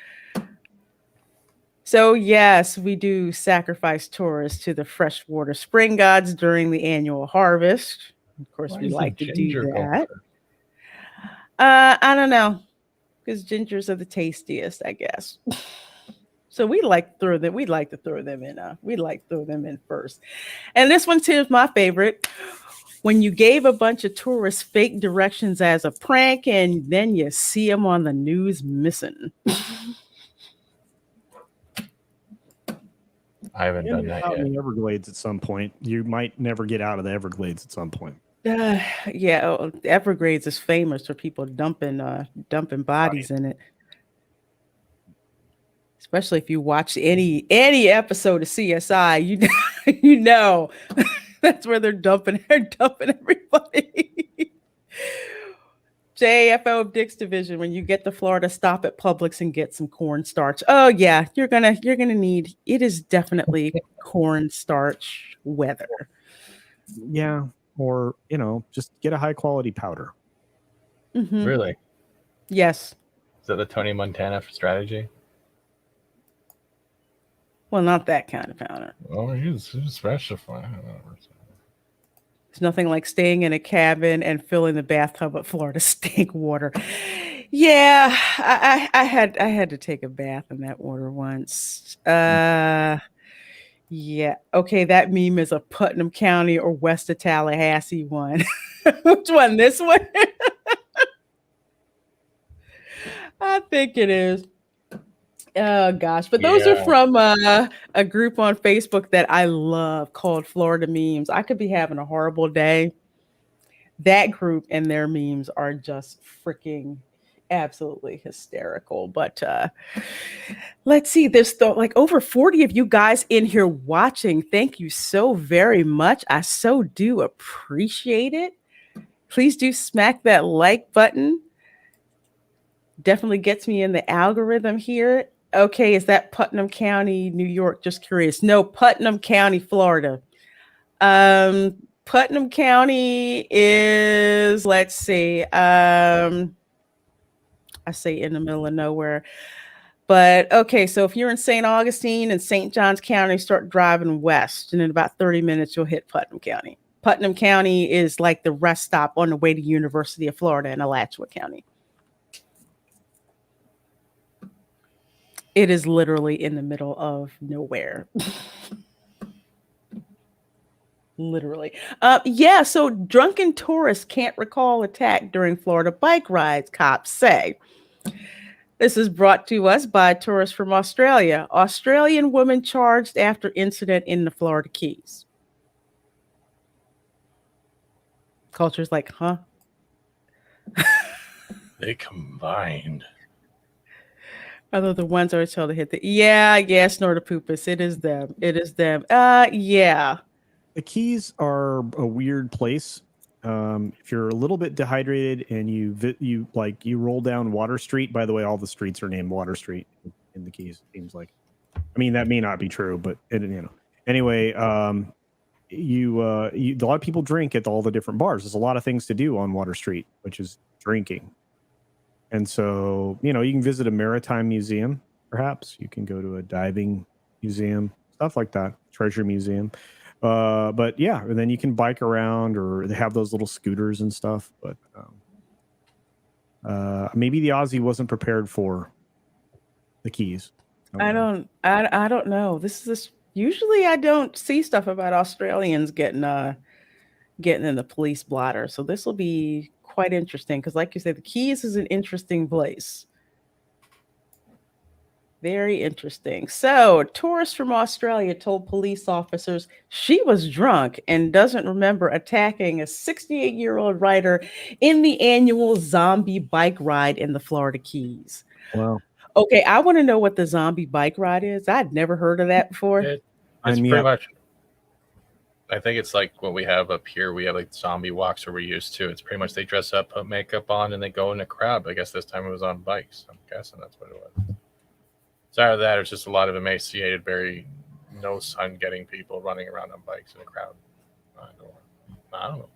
So yes, we do sacrifice tourists to the freshwater spring gods during the annual harvest. Of course, we like to do that. I don't know, because gingers are the tastiest, I guess. So we'd like to throw them in first. And this one too is my favorite. When you gave a bunch of tourists fake directions as a prank, and then you see them on the news missing. I haven't done that yet. In the Everglades at some point. You might never get out of the Everglades at some point. Everglades is famous for people dumping bodies in it. Especially if you watch any episode of CSI, you know that's where they're dumping everybody. JFO of Dick's Division, when you get to Florida, stop at Publix and get some cornstarch. Oh yeah, you're gonna need. It is definitely cornstarch weather. Yeah, or just get a high quality powder. Mm-hmm. Really? Yes. Is that the Tony Montana strategy? Well, not that kind of powder. Oh, he's special. It's nothing like staying in a cabin and filling the bathtub with Florida stink water. Yeah, I had to take a bath in that water once. Yeah. Okay, that meme is a Putnam County or west of Tallahassee one. Which one? This one? I think it is. Oh gosh, but those are from a group on Facebook that I love called Florida Memes. I could be having a horrible day. That group and their memes are just freaking absolutely hysterical. But let's see, there's like over 40 of you guys in here watching. Thank you so very much. I so do appreciate it. Please do smack that like button. Definitely gets me in the algorithm here. Okay, is that Putnam County, New York? Just curious. No, Putnam County, Florida. Putnam County is, let's see, I say in the middle of nowhere. But okay, so if you're in St. Augustine and St. Johns County, start driving west, and in about 30 minutes, you'll hit Putnam County. Putnam County is like the rest stop on the way to University of Florida in Alachua County. It is literally in the middle of nowhere. Literally. Yeah, so drunken tourists can't recall attack during Florida bike rides, cops say. This is brought to us by tourists from Australia. Australian woman charged after incident in the Florida Keys. Culture's like, huh? They combined. Are the ones I was told to hit the Snortopoopas. It is them. Yeah. The Keys are a weird place. If you're a little bit dehydrated and you roll down Water Street. By the way, all the streets are named Water Street in the Keys. It seems like. I mean, that may not be true, but Anyway, a lot of people drink at all the different bars. There's a lot of things to do on Water Street, which is drinking. And so, you can visit a maritime museum, perhaps. You can go to a diving museum, stuff like that, treasure museum. But yeah, and then you can bike around, or they have those little scooters and stuff. But maybe the Aussie wasn't prepared for the Keys. I don't know. Usually I don't see stuff about Australians getting in the police blotter. So this will be quite interesting because, like you said, the Keys is an interesting place. Very interesting. So, a tourist from Australia told police officers she was drunk and doesn't remember attacking a 68-year-old rider in the annual zombie bike ride in the Florida Keys. Wow. Okay, I want to know what the zombie bike ride is. I'd never heard of that before. It's pretty much. I think it's like what we have up here. We have like zombie walks where we're used to. It's pretty much they dress up, put makeup on, and they go in a crowd. I guess this time it was on bikes. I'm guessing that's what it was. So out of that, it's just a lot of emaciated, very no sun getting people running around on bikes in a crowd. I don't know.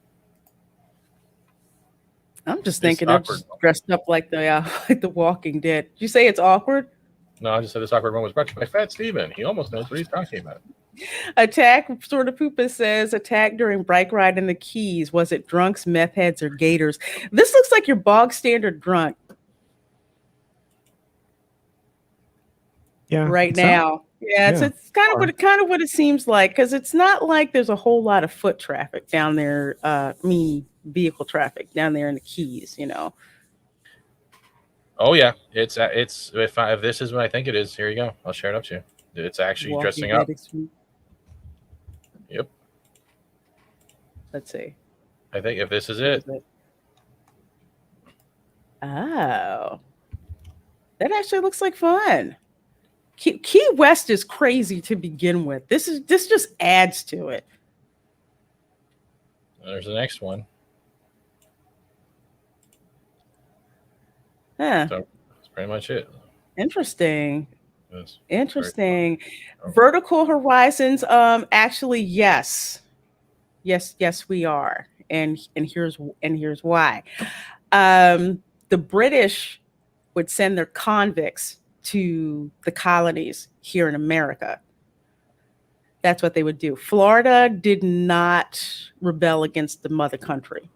I'm just thinking they're just dressed up like the Walking Dead. Did you say it's awkward? No, I just said this awkward moment was brought to you by Fat Steven. He almost knows what he's talking about. Attack, sort of Poopa says, attack during bike ride in the Keys. Was it drunks, meth heads, or gators? This looks like your bog standard drunk. Yeah. Right now. It's kind of what it seems like, because it's not like there's a whole lot of foot traffic down there, vehicle traffic down there in the Keys, Oh yeah, it's if this is what I think it is, here you go. I'll share it up to you. It's actually dressing up. Yep. Let's see. I think if this is it. Oh, that actually looks like fun. Key West is crazy to begin with. This just adds to it. There's the next one. Huh. So that's pretty much it. Interesting. Yes. Interesting. Vertical horizons. Actually, yes, we are, and here's why. The British would send their convicts to the colonies here in America. That's what they would do. Florida did not rebel against the mother country.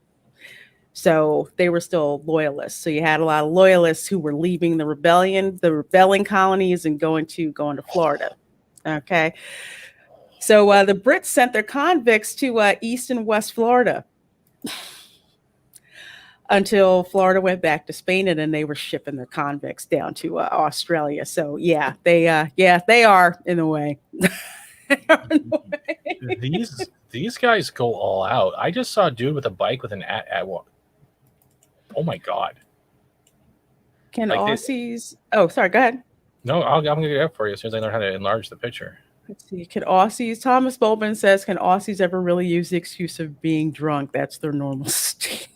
So they were still loyalists. So you had a lot of loyalists who were leaving the rebelling colonies and going to Florida. Okay. So the Brits sent their convicts to East and West Florida until Florida went back to Spain, and then they were shipping their convicts down to Australia. So yeah, they are in the way. These guys go all out. I just saw a dude with a bike with an at what? Oh my god! Can Aussies? Oh, sorry. Go ahead. No, I'm gonna get it up for you as soon as I learn how to enlarge the picture. Let's see. Can Aussies? Thomas Bolbin says, "Can Aussies ever really use the excuse of being drunk? That's their normal state."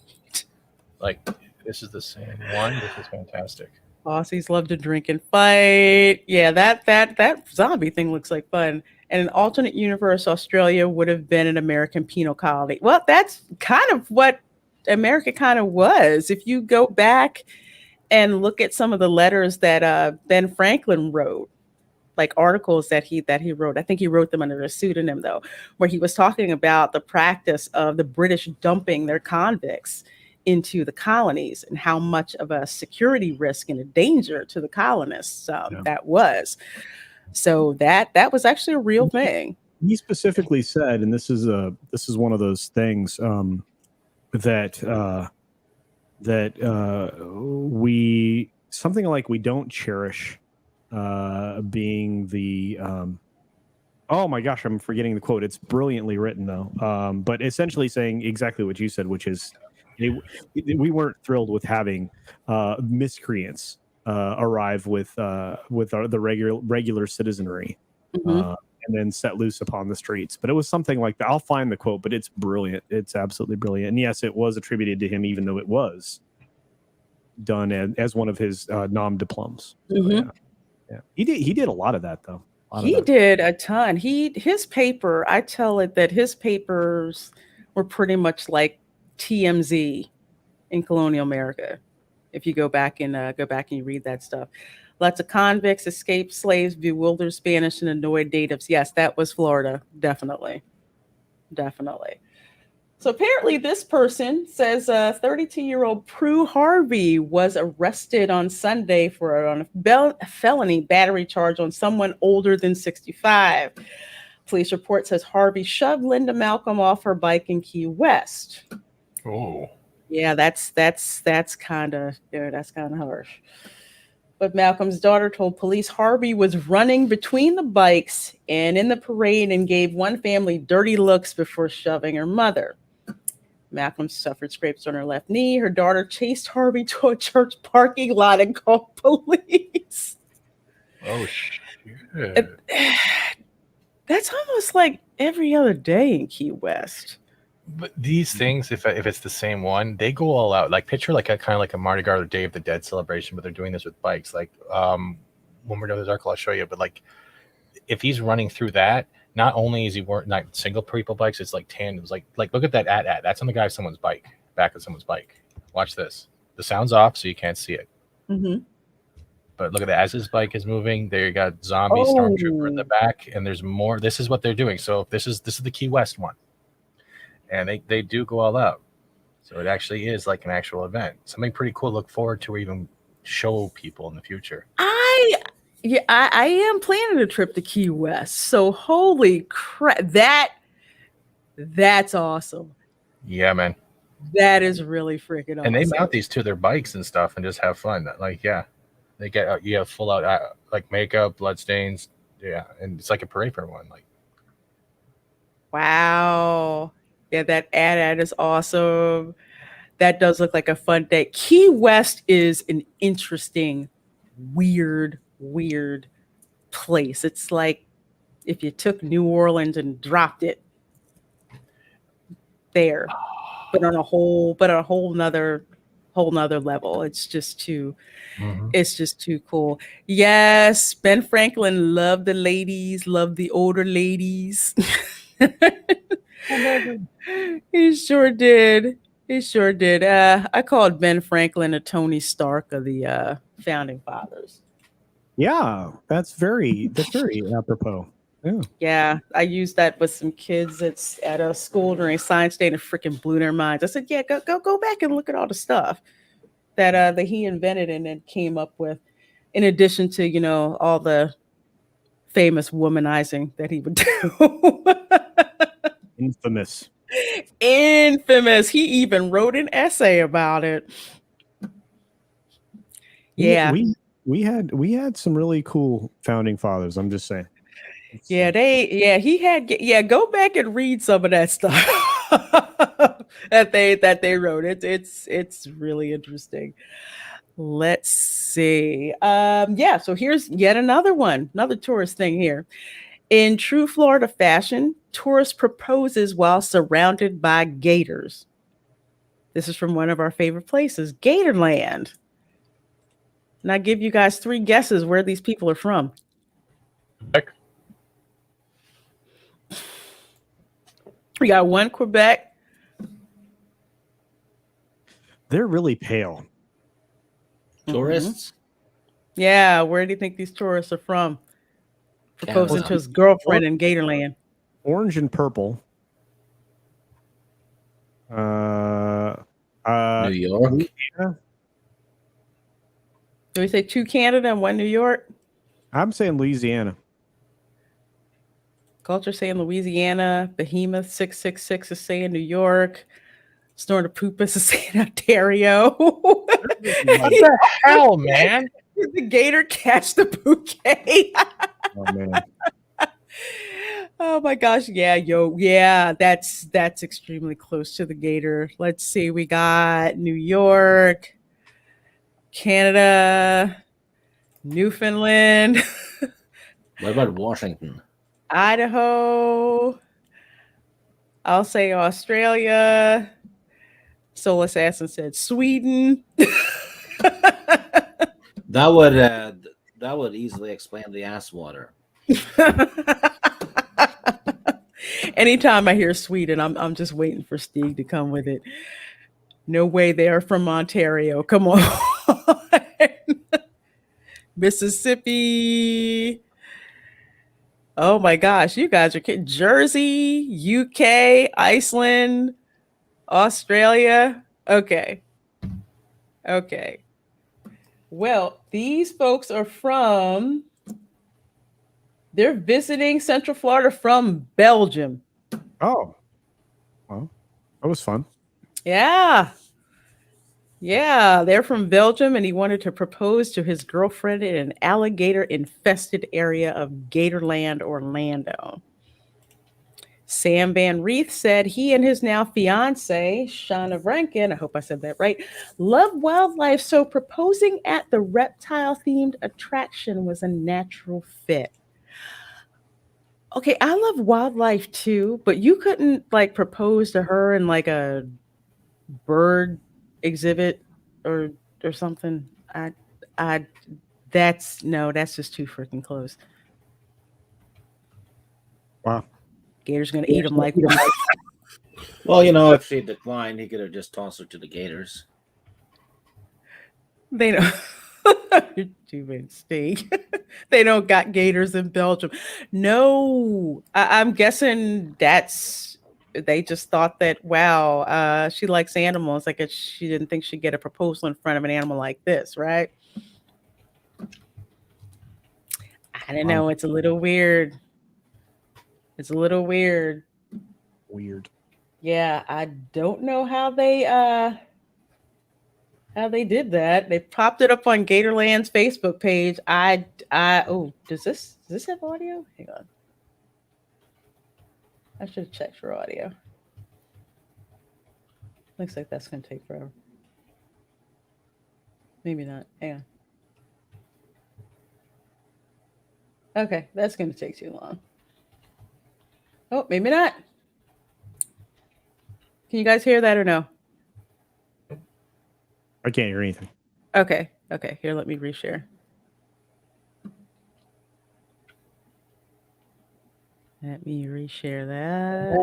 Like, this is the same one. This is fantastic. Aussies love to drink and fight. Yeah, that zombie thing looks like fun. And an alternate universe, Australia would have been an American penal colony. Well, that's kind of what America kind of was. If you go back and look at some of the letters that Ben Franklin wrote, like articles that he wrote, I think he wrote them under a pseudonym though, where he was talking about the practice of the British dumping their convicts into the colonies and how much of a security risk and a danger to the colonists that was. So that was actually a real thing. He specifically said, and this is one of those things that we something like we don't cherish being the oh my gosh, I'm forgetting the quote. It's brilliantly written though, but essentially saying exactly what you said, which is we weren't thrilled with having miscreants arrive with the regular citizenry. And then set loose upon the streets. But it was something like that. I'll find the quote, but it's brilliant. It's absolutely brilliant. And yes, it was attributed to him, even though it was done as one of his nom de plumes. So, yeah. He did a lot of that though. He did a ton. His paper, I tell it that his papers were pretty much like TMZ in colonial America. If you go back and you read that stuff. Lots of convicts, escaped slaves, bewildered Spanish and annoyed natives. Yes, that was Florida. Definitely. So apparently this person says 32-year-old Prue Harvey was arrested on Sunday for a felony battery charge on someone older than 65. Police report says Harvey shoved Linda Malcolm off her bike in Key West. Oh. Yeah, that's kind of harsh. But Malcolm's daughter told police Harvey was running between the bikes and in the parade and gave one family dirty looks before shoving her mother. Malcolm suffered scrapes on her left knee. Her daughter chased Harvey to a church parking lot and called police. Oh, shit. That's almost like every other day in Key West. But these things, if it's the same one, they go all out. Like picture like a kind of like a Mardi Gras or Day of the Dead celebration, but they're doing this with bikes. Like when we're doing this article, I'll show you. But like if he's running through that, not only is he not single people bikes, it's like tandems. Like look at that at that's on the guy of someone's bike, back of someone's bike. Watch this. The sound's off, so you can't see it. Mm-hmm. But look at that. As his bike is moving, there you got zombie stormtrooper in the back, and there's more. This is what they're doing. So this is the Key West one. And they do go all out. So it actually is like an actual event. Something pretty cool to look forward to or even show people in the future. I am planning a trip to Key West. So holy crap. That's awesome. Yeah, man. That is really freaking awesome. And they mount these to their bikes and stuff and just have fun. Like, yeah. They get full out like makeup, blood stains. Yeah. And it's like a parade for everyone. Like, wow. Yeah, that ad is awesome. That does look like a fun day. Key West is an interesting, weird place. It's like if you took New Orleans and dropped it there, but on a whole nother level. It's just too cool. Yes, Ben Franklin loved the ladies, loved the older ladies. He sure did. I called Ben Franklin a Tony Stark of the founding fathers. Yeah, that's very apropos. Yeah, I used that with some kids at a school during science day, and it freaking blew their minds. I said, "Yeah, go back and look at all the stuff that he invented and then came up with, in addition to all the famous womanizing that he would do." Infamous. He even wrote an essay about it. Yeah. We had some really cool founding fathers, I'm just saying. Go back and read some of that stuff that they wrote. It's really interesting. Let's see. So here's yet another tourist thing here. In true Florida fashion, tourist proposes while surrounded by gators. This is from one of our favorite places, Gatorland. And I give you guys 3 guesses where these people are from. Quebec. We got 1 Quebec. They're really pale. Tourists? Mm-hmm. Yeah, where do you think these tourists are from? Proposing to his girlfriend in Gatorland. Orange and purple. New York. Yeah. Do we say 2 Canada and 1 New York? I'm saying Louisiana. Culture saying Louisiana. Behemoth 666 is saying New York. Snortapoopas is saying Ontario. what the hell, man? The gator catch the bouquet. Oh man. Oh my gosh. Yeah, that's extremely close to the gator. Let's see. We got New York, Canada, Newfoundland. What about Washington? Idaho. I'll say Australia. Soul Assassin said Sweden. That would easily explain the ass water. Anytime I hear Sweden, I'm just waiting for Steve to come with it. No way they are from Ontario. Come on. Mississippi. Oh my gosh, you guys are kidding. Jersey, UK, Iceland, Australia. Okay. Okay. Well, these folks are they're visiting Central Florida from Belgium. Oh, well, that was fun. Yeah. Yeah, they're from Belgium, and he wanted to propose to his girlfriend in an alligator-infested area of Gatorland, Orlando. Sam Van Reeth said he and his now fiance, Shauna Rankin, I hope I said that right, love wildlife, so proposing at the reptile-themed attraction was a natural fit. Okay, I love wildlife too, but you couldn't like propose to her in like a bird exhibit or something. That's just too freaking close. Wow. Gator's gonna eat him like Well, if she declined, he could have just tossed her to the gators. they don't. You're too bad, Steve. They don't got gators in Belgium. No, I'm guessing they just thought that, wow, she likes animals. Like she didn't think she'd get a proposal in front of an animal like this, right? I don't know. It's a little weird. It's a little weird. Weird. Yeah, I don't know how they did that. They popped it up on Gatorland's Facebook page. Does this have audio? Hang on. I should have checked for audio. Looks like that's gonna take forever. Maybe not. Hang on. Okay, that's gonna take too long. Oh, maybe not. Can you guys hear that or no? I can't hear anything. Okay. Here, let me reshare. Let me reshare that.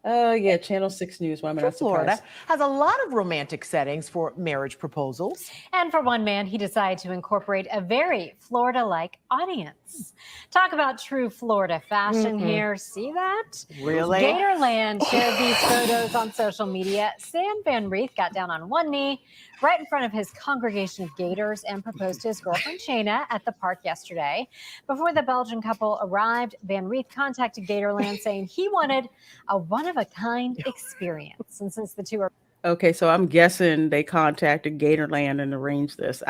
Oh, yeah, Channel 6 News. Why am I not Florida surprised? has a lot of romantic settings for marriage proposals. And for one man, he decided to incorporate a very Florida-like audience. Talk about true Florida fashion here. See that? Really? Gatorland shared these photos on social media. Sam Van Reeth got down on one knee right in front of his congregation of gators and proposed to his girlfriend Shayna at the park yesterday. Before the Belgian couple arrived, Van Reeth contacted Gatorland saying he wanted a one-of-a-kind experience. And since the two are Okay, so I'm guessing they contacted Gatorland and arranged this.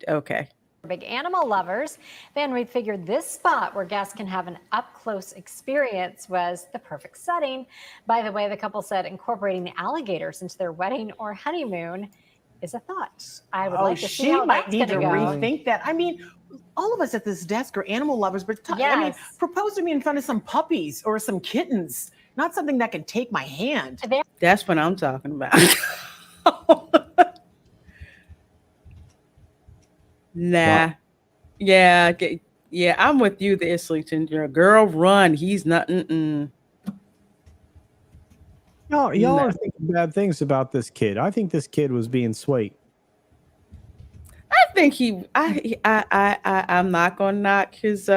Okay. big animal lovers, Van Reeth figured this spot where guests can have an up-close experience was the perfect setting. By the way, the couple said incorporating the alligators into their wedding or honeymoon is a thought. I would like to see how might that's need going to to go. rethink that. I mean, all of us at this desk are animal lovers, but I mean, Yes. propose to me in front of some puppies or some kittens, not something that can take my hand. That's what I'm talking about. Nah. Yeah, I'm with you, the Islington. Your girl, run. He's not. No, y'all No. are thinking bad things about this kid. I think this kid was being sweet. I think I'm not gonna knock his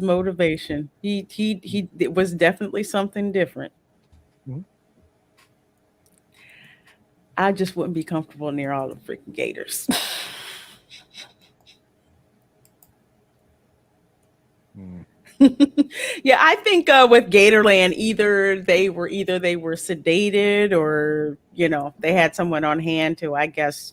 motivation. It was definitely something different. Mhm. I just wouldn't be comfortable near all the freaking gators. Yeah, I think with Gatorland, either they were sedated or they had someone on hand to, I guess,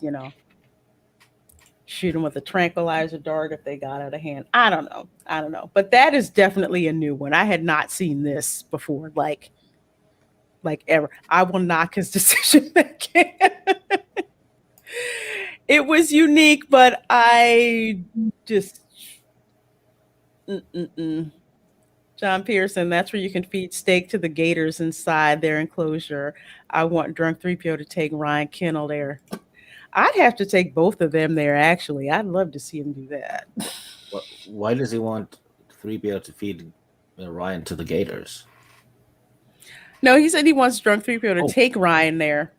shoot them with a tranquilizer dart if they got out of hand. I don't know, but that is definitely a new one. I had not seen this before, like ever. I will knock his decision making. It was unique, but I just John Pearson, that's where you can feed steak to the gators inside their enclosure. I want Drunk 3PO to take Ryan Kennel there. I'd have to take both of them there, actually. I'd love to see him do that. Why does he want 3PO to feed Ryan to the gators? No, he said he wants drunk 3PO to Oh. take Ryan there.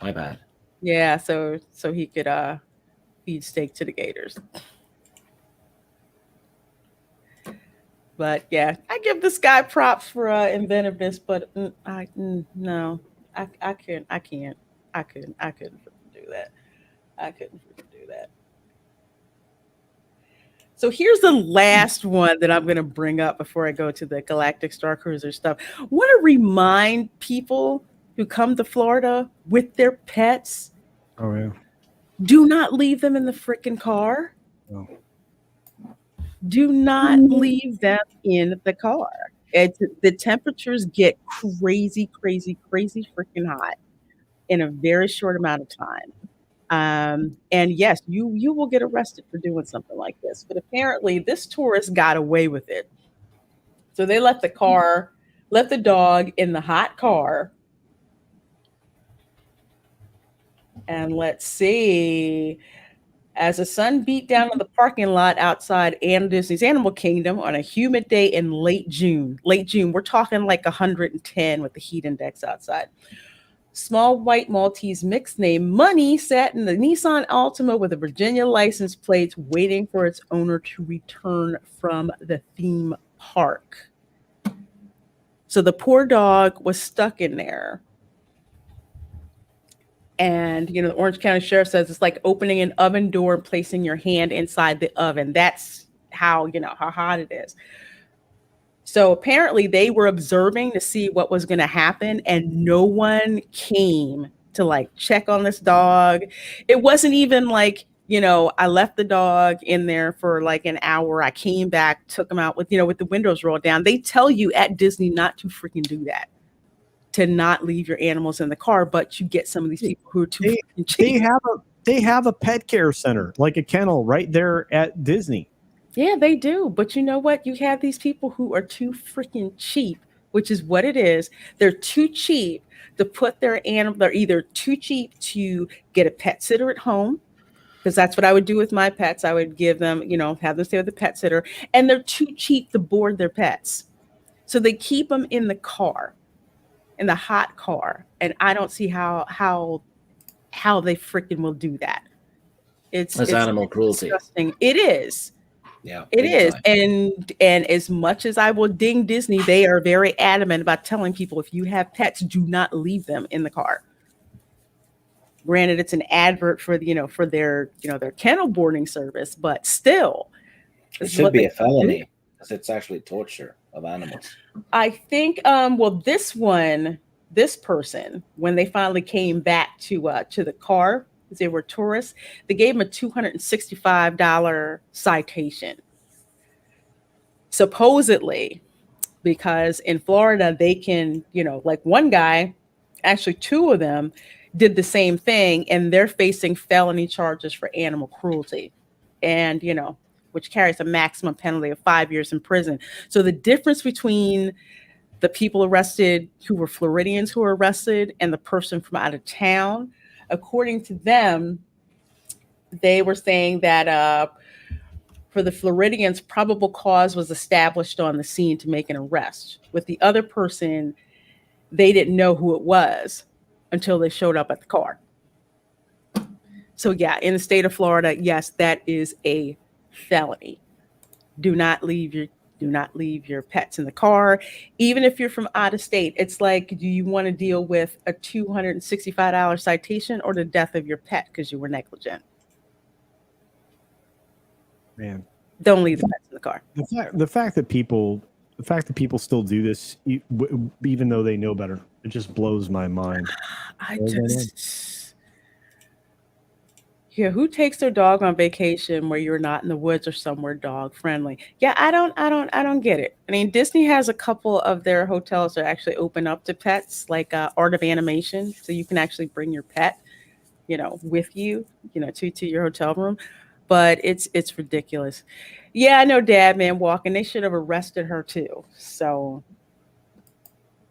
My bad. Yeah, so he could feed steak to the gators. But yeah, I give this guy props for inventiveness, but no, I couldn't do that. I couldn't do that. So here's the last one that I'm going to bring up before I go to the Galactic StarCruiser stuff. I want to remind people who come to Florida with their pets. Oh yeah. Do not leave them in the freaking car. Oh. Do not leave them in the car. The temperatures get crazy freaking hot in a very short amount of time. And yes, you will get arrested for doing something like this. But apparently this tourist got away with it. So they left the dog in the hot car. And let's see. As the sun beat down on the parking lot outside Disney's Animal Kingdom on a humid day in late June, we're talking like 110 with the heat index outside. Small white Maltese mix named Money sat in the Nissan Altima with a Virginia license plate waiting for its owner to return from the theme park. So the poor dog was stuck in there. And, the Orange County Sheriff says it's like opening an oven door and placing your hand inside the oven. That's how hot it is. So apparently they were observing to see what was going to happen, and no one came to check on this dog. It wasn't even like, I left the dog in there for an hour. I came back, took him out with the windows rolled down. They tell you at Disney not to freaking do that, to not leave your animals in the car, but you get some of these people who are too cheap. They have a pet care center, like a kennel right there at Disney. Yeah, they do. But you know what? You have these people who are too freaking cheap, which is what it is. They're too cheap to put their animal. They're either too cheap to get a pet sitter at home, because that's what I would do with my pets. I would give them, have them stay with a pet sitter, and they're too cheap to board their pets. So they keep them in the car, in the hot car. And I don't see how they freaking will do that. It's animal cruelty. Disgusting. It is. Yeah, it is. And as much as I will ding Disney, they are very adamant about telling people, if you have pets, do not leave them in the car. Granted, it's an advert for for their their kennel boarding service, but still, it should be a felony because it's actually torture of animals. I think this person, when they finally came back to the car, because they were tourists, they gave him a $265 citation. Supposedly, because in Florida, they can, one guy, actually two of them, did the same thing, and they're facing felony charges for animal cruelty. And, which carries a maximum penalty of 5 years in prison. So the difference between the people arrested who were Floridians who were arrested and the person from out of town, according to them, they were saying that for the Floridians, probable cause was established on the scene to make an arrest. With the other person, they didn't know who it was until they showed up at the car. So yeah, in the state of Florida, yes, that is a felony. Do not leave your pets in the car, even if you're from out of state. It's like, do you want to deal with a $265 citation or the death of your pet because you were negligent? Man, don't leave the pets in the car. The fact that people still do this, even though they know better, it just blows my mind. Who takes their dog on vacation where you're not in the woods or somewhere dog friendly? Yeah, I don't get it. I mean, Disney has a couple of their hotels that actually open up to pets, like Art of Animation, so you can actually bring your pet, with you, to your hotel room. But it's ridiculous. Yeah, I know Dad Man walking. They should have arrested her too. So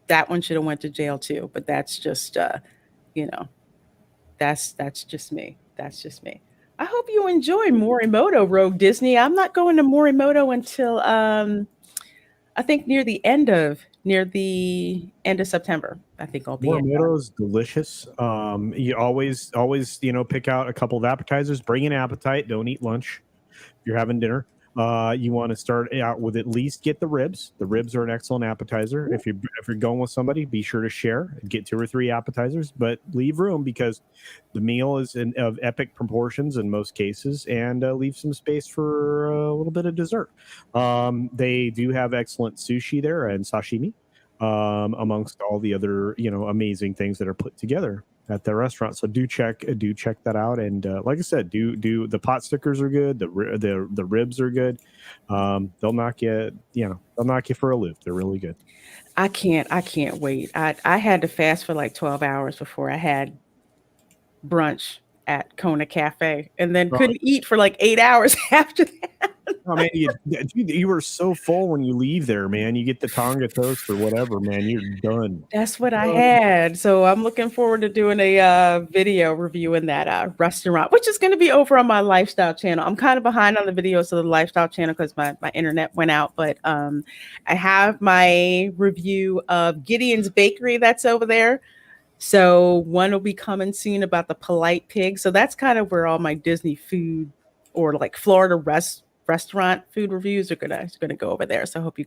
that one should have went to jail too. But that's just that's just me. That's just me. I hope you enjoy Morimoto, Rogue Disney. I'm not going to Morimoto until I think near the end of September. I think I'll be Morimoto is delicious. You always, pick out a couple of appetizers. Bring an appetite. Don't eat lunch if you're having dinner. You want to start out with at least get the ribs. The ribs are an excellent appetizer. If you're going with somebody, be sure to share and get 2 or 3 appetizers, but leave room because the meal is of epic proportions in most cases, and leave some space for a little bit of dessert. They do have excellent sushi there and sashimi, amongst all the other amazing things that are put together at the restaurant. So do check that out. And like I said, do the pot stickers are good. The ribs are good. They'll knock you for a loop. They're really good. I can't wait. I had to fast for like 12 hours before I had brunch at Kona Cafe, and then couldn't eat for like 8 hours after that. Oh man, you were so full when you leave there, man. You get the Tonga toast or whatever, man. You're done. That's what I had. So I'm looking forward to doing a video reviewing that restaurant, which is going to be over on my lifestyle channel. I'm kind of behind on the videos of the lifestyle channel because my internet went out, but I have my review of Gideon's Bakery that's over there. So one will be coming soon about the Polite Pig. So that's kind of where all my Disney food or like Florida restaurant food reviews are gonna go over there. So I hope you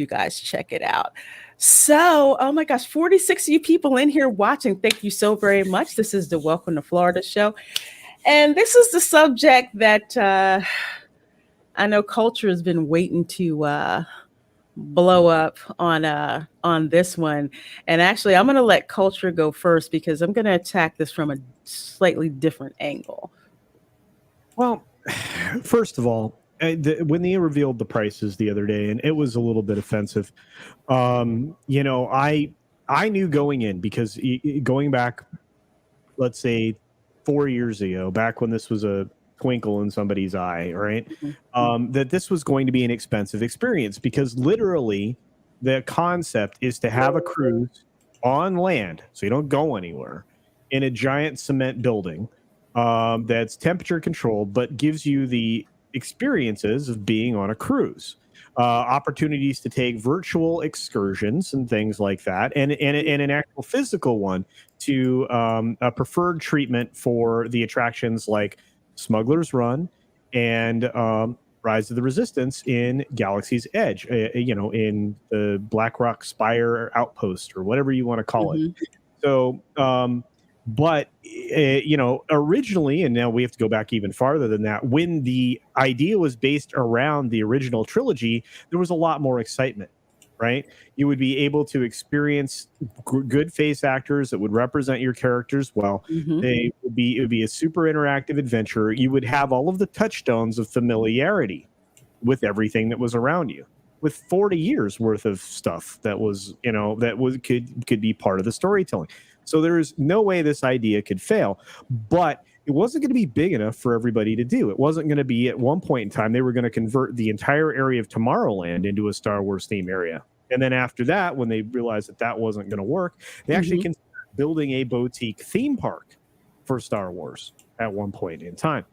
guys check it out. So, oh my gosh, 46 of you people in here watching. Thank you so very much. This is the Welcome to Florida show. And this is the subject that I know culture has been waiting to blow up on this one. And actually, I'm going to let culture go first because I'm going to attack this from a slightly different angle. Well, first of all, when they revealed the prices the other day, and it was a little bit offensive, I knew going in because going back, let's say 4 years ago, back when this was a twinkle in somebody's eye, right? That this was going to be an expensive experience because literally the concept is to have a cruise on land, so you don't go anywhere, in a giant cement building that's temperature controlled, but gives you the experiences of being on a cruise, opportunities to take virtual excursions and things like that, and an actual physical one to a preferred treatment for the attractions like Smuggler's Run and Rise of the Resistance in Galaxy's Edge, in the Black Rock Spire Outpost or whatever you want to call it. So, but originally, and now we have to go back even farther than that, when the idea was based around the original trilogy, there was a lot more excitement, right? You would be able to experience good face actors that would represent your characters well. It would be a super interactive adventure. You would have all of the touchstones of familiarity with everything that was around you, with 40 years worth of stuff that was, could be part of the storytelling. So there is no way this idea could fail, but it wasn't going to be big enough for everybody to do. It wasn't going to be at one point in time, they were going to convert the entire area of Tomorrowland into a Star Wars theme area. And then after that, when they realized that wasn't going to work, they actually considered building a boutique theme park for Star Wars at one point in time.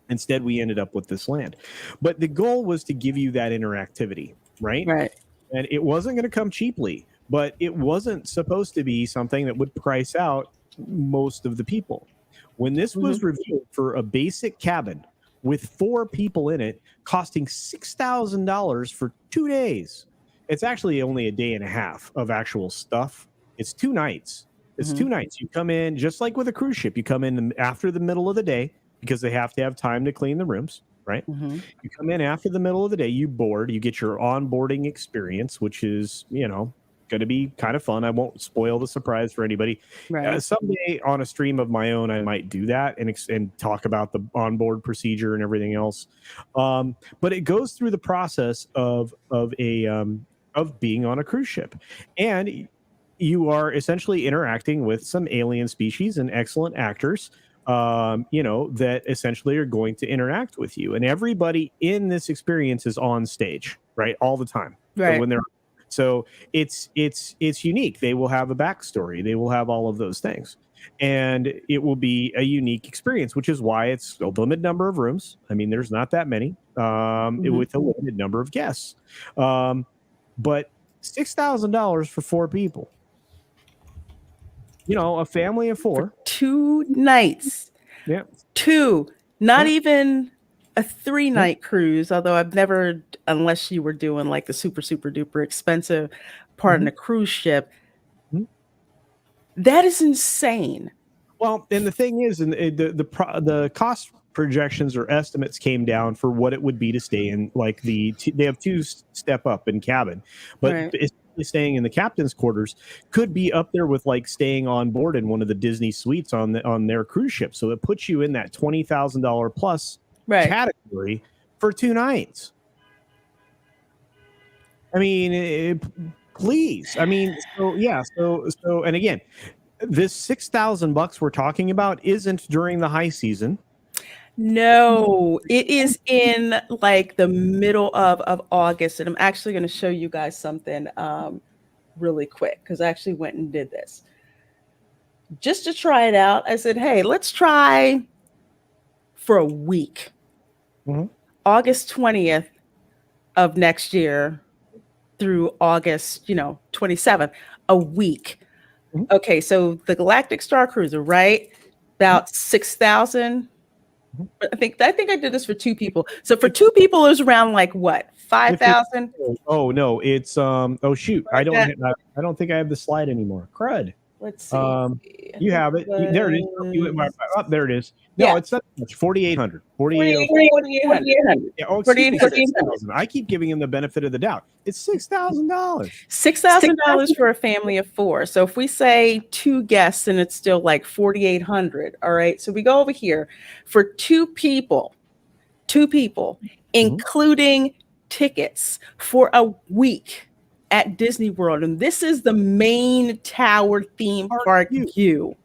Instead, we ended up with this land. But the goal was to give you that interactivity, right? Right. And it wasn't going to come cheaply, but it wasn't supposed to be something that would price out most of the people. When this was reviewed for a basic cabin with 4 people in it, costing $6,000 for 2 days. It's actually only a day and a half of actual stuff. It's 2 nights. It's 2 nights. You come in, just like with a cruise ship, you come in after the middle of the day because they have to have time to clean the rooms, right? You come in after the middle of the day, you board, you get your onboarding experience, which is, going to be kind of fun. I won't spoil the surprise for anybody. Right. Someday on a stream of my own, I might do that and talk about the onboard procedure and everything else. But it goes through the process of being on a cruise ship, and you are essentially interacting with some alien species and excellent actors, that essentially are going to interact with you. And everybody in this experience is on stage, right, all the time. Right. So when they're So it's unique. They will have a backstory. They will have all of those things. and it will be a unique experience, which is why it's a limited number of rooms. I mean, there's not that many with a limited number of guests. But $6,000 for 4 people. You know, a family of 4. For 2 nights. Yeah. 2. Not even a 3-night cruise, although I've never, unless you were doing like the super, super duper expensive part in a cruise ship. That is insane. Well, and the thing is, and the cost projections or estimates came down for what it would be to stay in, like they have 2 step up in cabin, but staying in the captain's quarters could be up there with like staying on board in one of the Disney suites on their cruise ship. So it puts you in that $20,000 plus category for 2 nights. I mean, please. I mean, so yeah. So, and again, this $6,000 we're talking about isn't during the high season. No, it is in like the middle of August. And I'm actually going to show you guys something really quick, because I actually went and did this just to try it out. I said, hey, let's try for a week. August 20th of next year through August, 27th, a week. Okay, so the Galactic StarCruiser, right? About 6,000. I think I did this for 2 people. So for 2 people, it was around like what, 5,000? Oh no, it's oh shoot, I don't think I have the slide anymore. Crud. Let's see. You have it. There it is. There it is. No, it's not much. 4,800. 4,800. Yeah, 4,800. I keep giving him the benefit of the doubt. It's $6,000. $6,000 for a family of 4. So if we say 2 guests, and it's still like 4,800. All right. So we go over here for 2 people, including tickets for a week at Disney World. And this is the main tower theme park view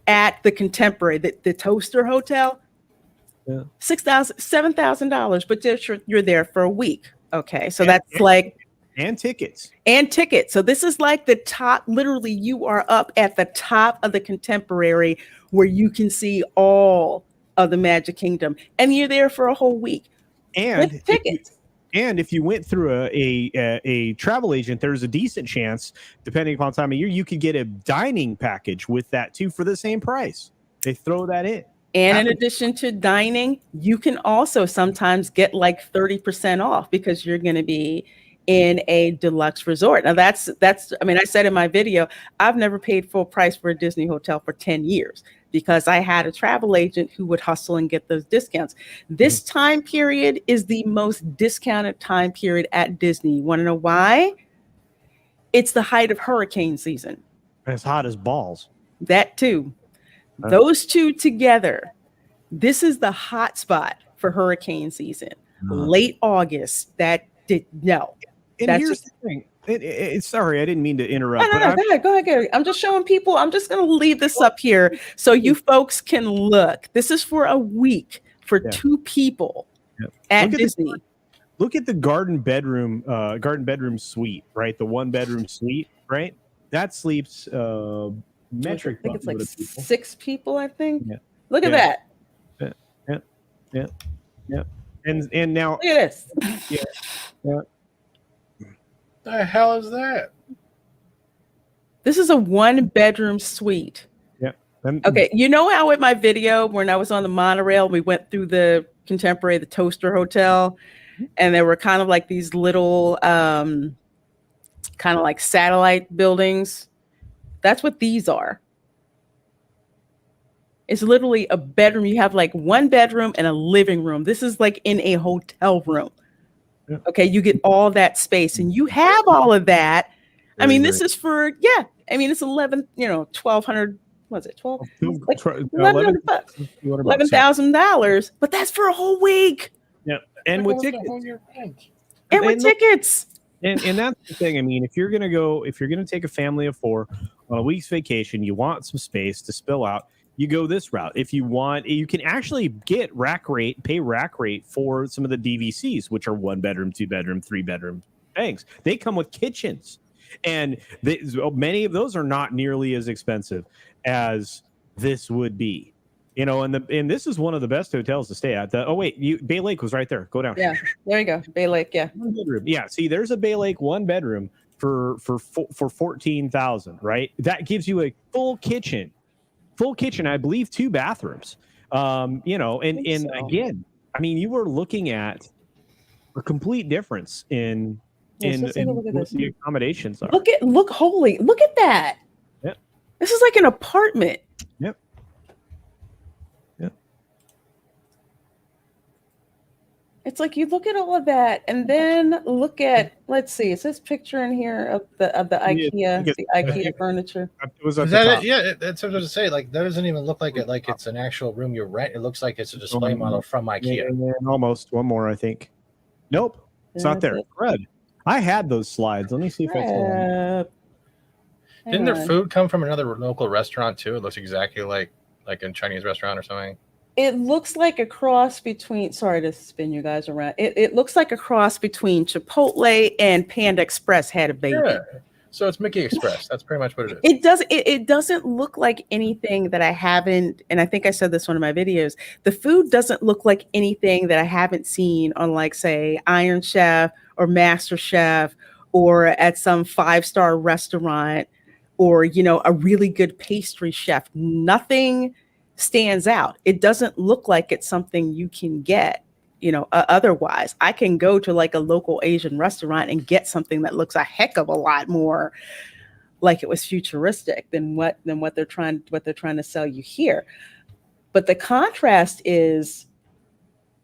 at the Contemporary, the Toaster Hotel. Yeah. $7,000, but you're there for a week. Okay. So that's like, and tickets. So this is like the top, literally you are up at the top of the Contemporary where you can see all of the Magic Kingdom, and you're there for a whole week. And with tickets. And if you went through a travel agent, there's a decent chance, depending upon time of year, you could get a dining package with that too for the same price. They throw that in. And in addition to dining, you can also sometimes get like 30% off because you're going to be in a deluxe resort. Now that's, I mean, I said in my video, I've never paid full price for a Disney hotel for 10 years because I had a travel agent who would hustle and get those discounts. This time period is the most discounted time period at Disney. You want to know why? It's the height of hurricane season. It's hot as balls. That too. Those 2 together, this is the hot spot for hurricane season. Late August. And here's the thing. Sorry, I didn't mean to interrupt. No, go ahead, Gary. I'm just showing people. I'm just going to leave this up here so you folks can look. This is for a week for 2 people at Disney. Look at the garden bedroom suite, right? The 1-bedroom suite, right? That sleeps metric. I think it's like 6 people. I think. Yeah. Look at that. Yeah. And now look at this. Yeah. The hell is that? This is a 1-bedroom suite. Yeah. Okay. You know how in my video when I was on the monorail, we went through the Contemporary, the Toaster Hotel, and there were kind of like these little kind of like satellite buildings. That's what these are. It's literally a bedroom. You have like 1 bedroom and a living room. This is like in a hotel room. Yeah. Okay, you get all that space and you have all of that. I mean, this is for, I mean, it's 1,200, what's it, 12? Like $11,000, but that's for a whole week. Yeah, and with tickets. And with tickets. And that's the thing. I mean, if you're gonna take a family of 4 on a week's vacation, you want some space to spill out, you go this route. If you want, you can actually get pay rack rate for some of the DVCs, which are 1-bedroom, 2-bedroom, 3-bedroom things. They come with kitchens, and many of those are not nearly as expensive as this would be. And this is one of the best hotels to stay at. Bay Lake was right there. Go down. Yeah, there you go. Bay Lake, yeah. 1 bedroom. Yeah, see, there's a Bay Lake 1 bedroom for $14,000, right? That gives you a full kitchen, I believe 2 bathrooms. And again, I mean, you were looking at a complete difference in what the accommodations are. Look at that. Yep. This is like an apartment. Yep. It's like you look at all of that, and then look at, let's see, is this picture in here of the IKEA furniture? Is that it? Yeah, that's what I was to say. Like, that doesn't even look like it. Like it's an actual room you rent. It looks like it's a display model from IKEA. Yeah, almost one more, I think. Nope, it's not there. Red. I had those slides. Let me see if I can. Didn't their food come from another local restaurant too? It looks exactly like a Chinese restaurant or something. It looks like a cross between, sorry to spin you guys around. It looks like a cross between Chipotle and Panda Express had a baby. Yeah. So it's Mickey Express. That's pretty much what it is. It doesn't look like anything that I haven't, and I think I said this in one of my videos. The food doesn't look like anything that I haven't seen on, like, say, Iron Chef or Master Chef or at some 5-star restaurant or, a really good pastry chef. Nothing stands out. It doesn't look like it's something you can get, otherwise. I can go to like a local Asian restaurant and get something that looks a heck of a lot more like it was futuristic than what they're trying to sell you here. But the contrast is,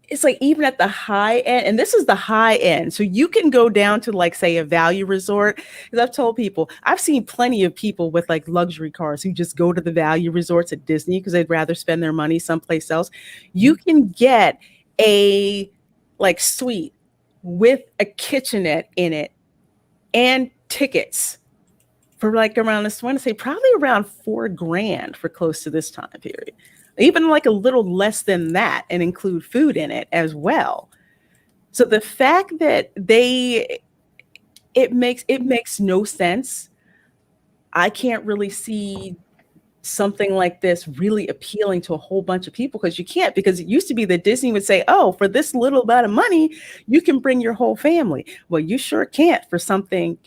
it's like even at the high end, and this is the high end. So you can go down to, like, say, a value resort. Because I've told people, I've seen plenty of people with like luxury cars who just go to the value resorts at Disney because they'd rather spend their money someplace else. You can get a like suite with a kitchenette in it and tickets for like around, I want to say probably around $4,000 for close to this time period. Even like a little less than that, and include food in it as well. So the fact that it makes no sense. I can't really see something like this really appealing to a whole bunch of people, because it used to be that Disney would say, oh, for this little amount of money, you can bring your whole family. Well, you sure can't for something,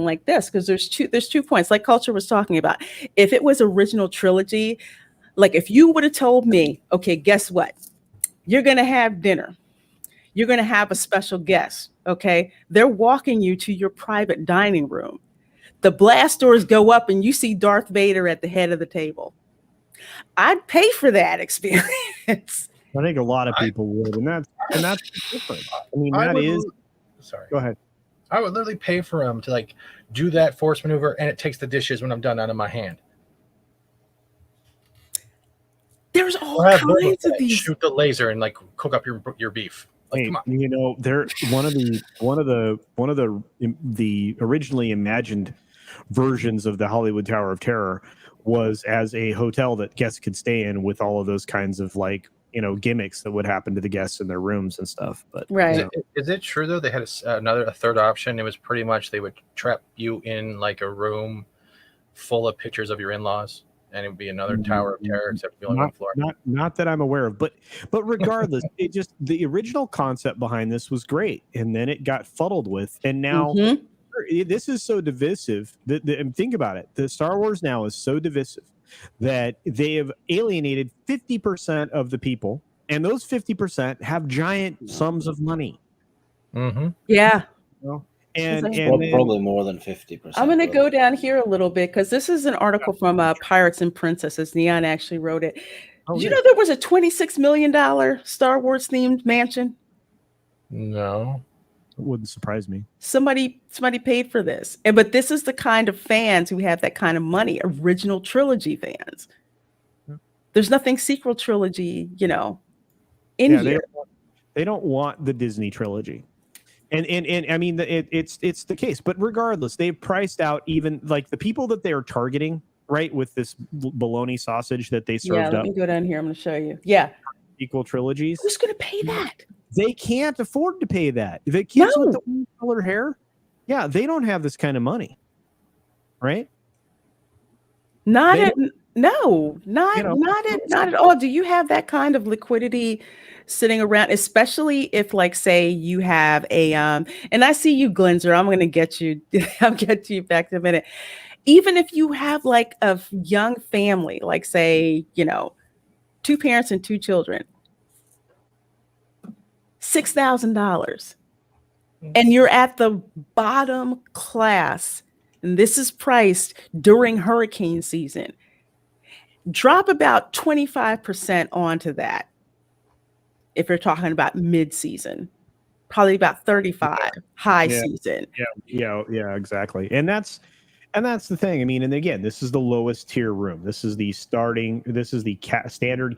like this, because there's 2 points, like Culture was talking about. If it was original trilogy, like if you would have told me, okay, guess what? You're going to have dinner. You're going to have a special guest, okay? They're walking you to your private dining room. The blast doors go up and you see Darth Vader at the head of the table. I'd pay for that experience. I think a lot of people would, and that's different. I mean, Sorry. Go ahead. I would literally pay for him to like do that force maneuver, and it takes the dishes when I'm done out of my hand. There's all kinds of these. Shoot the laser and like cook up your beef. Like, come on. They're one of the originally imagined versions of the Hollywood Tower of Terror was as a hotel that guests could stay in with all of those kinds of gimmicks that would happen to the guests in their rooms and stuff. But right, is it true though? They had a third option. It was pretty much they would trap you in like a room full of pictures of your in-laws. And it would be another Tower of Terror, except on one floor. Not that I'm aware of, but regardless, the original concept behind this was great, and then it got fuddled with, and now this is so divisive. And think about it: the Star Wars now is so divisive that they have alienated 50% of the people, and those 50% have giant sums of money. Mm-hmm. Yeah. And probably more than 50%. I'm going to go down here a little bit, because this is an article from Pirates and Princesses. Neon actually wrote it. Did you know there was a $26 million Star Wars themed mansion? No. It wouldn't surprise me. Somebody paid for this. But this is the kind of fans who have that kind of money, original trilogy fans. There's nothing sequel trilogy, in here. They don't want the Disney trilogy. And I mean, it's the case, but regardless, they've priced out even like the people that they are targeting, right? With this bologna sausage that they served up. Let me go down here. I'm going to show you. Yeah. Equal trilogies. Who's going to pay that? They can't afford to pay that. The kids with the blue color hair, they don't have this kind of money, right? Not No, not not at all. Do you have that kind of liquidity sitting around, especially if, like, say you have a and I see you, Glenzer. I'm gonna get you, I'll get to you back in a minute. Even if you have like a young family, like say, 2 parents and 2 children, $6,000, and you're at the bottom class, and this is priced during hurricane season. Drop about 25% onto that. If you're talking about mid-season, probably about 35 high season. Yeah, exactly. And that's the thing. I mean, and again, this is the lowest tier room. This is the standard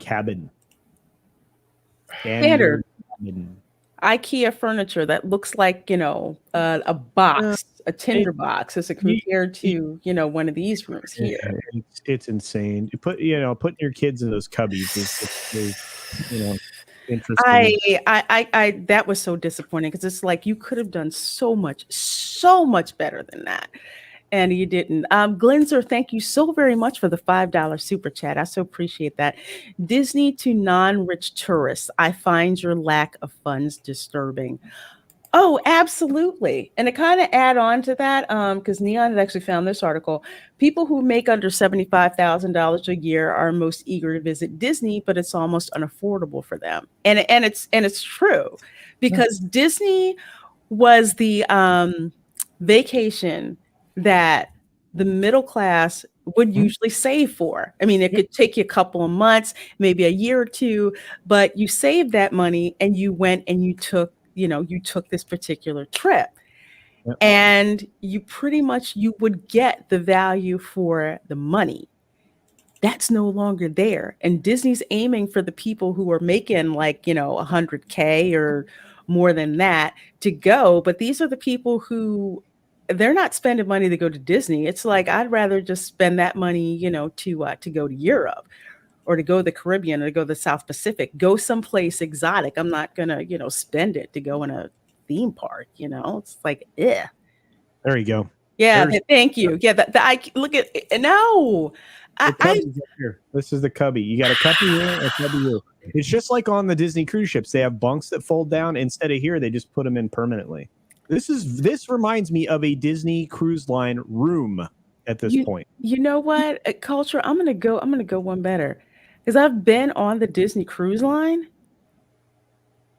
cabin. Standard IKEA furniture that looks like, a box, a tinder box, as compared to, one of these rooms here. It's insane. Putting your kids in those cubbies is interesting. I that was so disappointing, because it's like you could have done so much better than that, and you didn't. Glenzer, thank you so very much for the $5 super chat. I so appreciate that. Disney to non-rich tourists, I find your lack of funds disturbing. Oh, absolutely. And to kind of add on to that, because Neon had actually found this article, people who make under $75,000 a year are most eager to visit Disney, but it's almost unaffordable for them. And it's true, because Disney was the vacation that the middle class would usually save for. I mean, it could take you a couple of months, maybe a year or two, but you saved that money and you went and you took this particular trip. Yep. And you would get the value for the money. That's no longer there. And Disney's aiming for the people who are making like, $100K or more than that to go. But these are the people who, they're not spending money to go to Disney. It's like, I'd rather just spend that money, to go to Europe, or to go to the Caribbean, or to go to the South Pacific, go someplace exotic. I'm not gonna, spend it to go in a theme park. It's like, eh. There you go. Yeah, thank you. Yeah, I look at no. Here. This is the cubby. You got a cubby here, a cubby here. It's just like on the Disney cruise ships. They have bunks that fold down. Instead of here, they just put them in permanently. This reminds me of a Disney cruise line room at this point. You know what, Culture? I'm gonna go one better, because I've been on the Disney cruise line.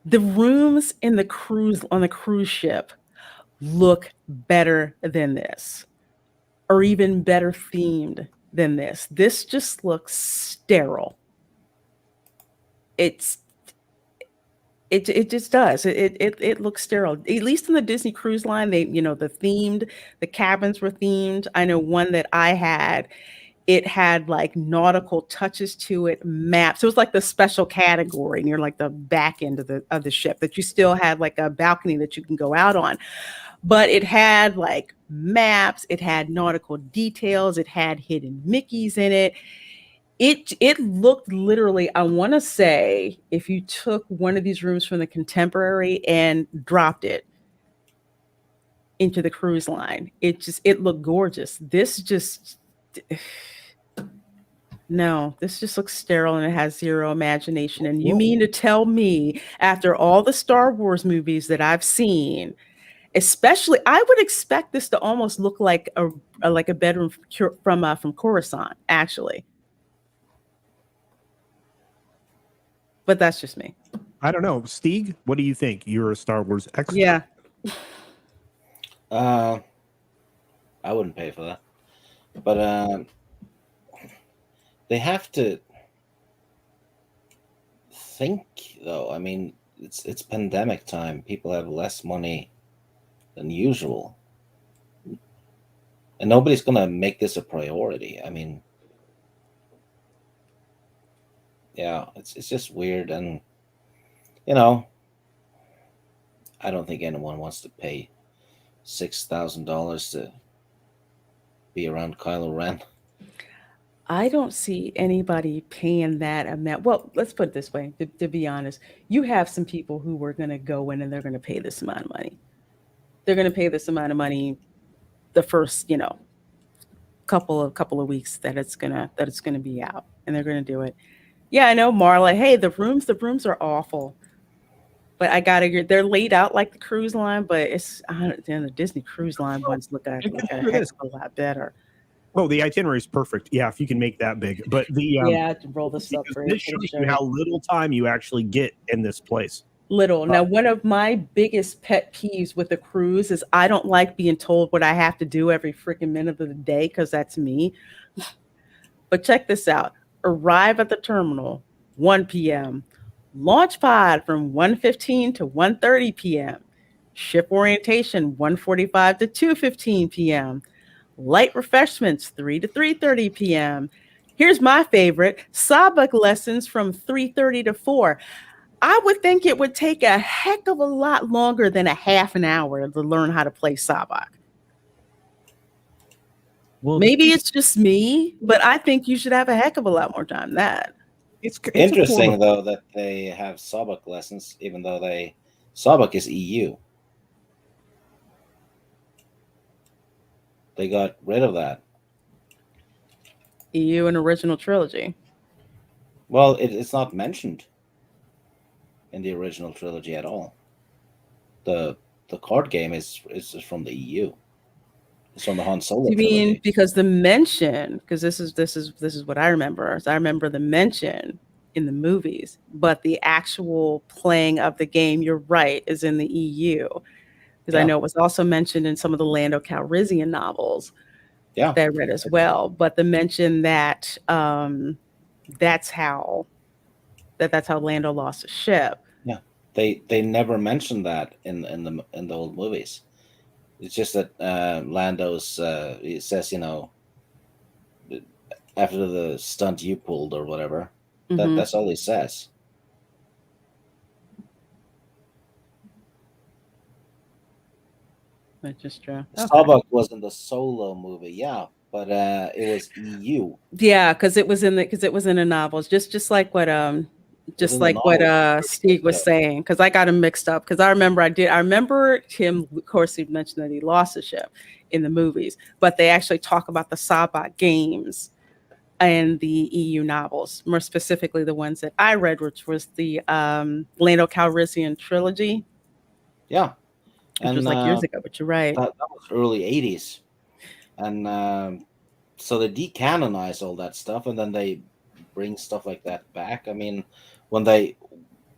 The rooms on the cruise ship look better than this, or even better themed than this. This just looks sterile. It just does. It looks sterile. At least in the Disney cruise line, the cabins were themed. I know one that I had, it had like nautical touches to it, maps. It was like the special category near like the back end of the ship, that you still had like a balcony that you can go out on. But it had like maps, it had nautical details, it had hidden Mickeys in it. It looked literally, I want to say, if you took one of these rooms from the Contemporary and dropped it into the cruise line, it looked gorgeous. This just looks sterile, and it has zero imagination. And you mean to tell me, after all the Star Wars movies that I've seen, especially, I would expect this to almost look like a bedroom from Coruscant, actually. But that's just me. I don't know. Stieg, what do you think? You're a Star Wars expert. Yeah. I wouldn't pay for that. But they have to think, though. I mean, it's pandemic time. People have less money than usual. And nobody's going to make this a priority. I mean, yeah, it's just weird. And, I don't think anyone wants to pay $6,000 to be around Kylo Ren. I don't see anybody paying that amount. Well, let's put it this way, to be honest. You have some people who are going to go in and they're going to pay this amount of money. They're going to pay this amount of money the first, couple of weeks that it's gonna be out, and they're gonna do it. Yeah, I know, Marla. Hey, the rooms are awful. But I gotta agree, they're laid out like the cruise line, but it's the Disney Cruise Line ones look a heck of a lot better. Oh, the itinerary is perfect. Yeah, if you can make that big. But the to roll this up for this shows you how little time you actually get in this place. Little. Now, one of my biggest pet peeves with a cruise is I don't like being told what I have to do every freaking minute of the day, because that's me. But check this out. Arrive at the terminal 1 p.m. Launch pod from 1:15 to 1:30 p.m. Ship orientation 1:45 to 2:15 p.m. Light refreshments 3 to 3:30 p.m. Here's my favorite, sabak lessons from 3:30 to 4. I would think it would take a heck of a lot longer than a half an hour to learn how to play sabak. Well, maybe it's just me, but I think you should have a heck of a lot more time than that. It's interesting though that they have sabak lessons, even though sabak is EU. They got rid of that. EU and original trilogy. Well, it's not mentioned in the original trilogy at all. The card game is from the EU. It's from the Han Solo. You mean trilogy. Because the mention? Because this is what I remember. I remember the mention in the movies, but the actual playing of the game, you're right, is in the EU. Because I know it was also mentioned in some of the Lando Calrissian novels that I read as well. But the mention that that's how Lando lost his ship. Yeah, they never mentioned that in the old movies. It's just that Lando's it says, after the stunt you pulled or whatever. That's all he says. That's just true. Starbuck was in the Solo movie, but it was EU. Yeah, because it was in the novels, just like what Steve was saying. Because I got him mixed up. Because I remember him. Of course, he mentioned that he lost a ship in the movies, but they actually talk about the Sabak games and the EU novels, more specifically the ones that I read, which was the Lando Calrissian trilogy. Yeah. Which was like years ago, but you're right. That was early 80s. And so they decanonize all that stuff, and then they bring stuff like that back. I mean, when they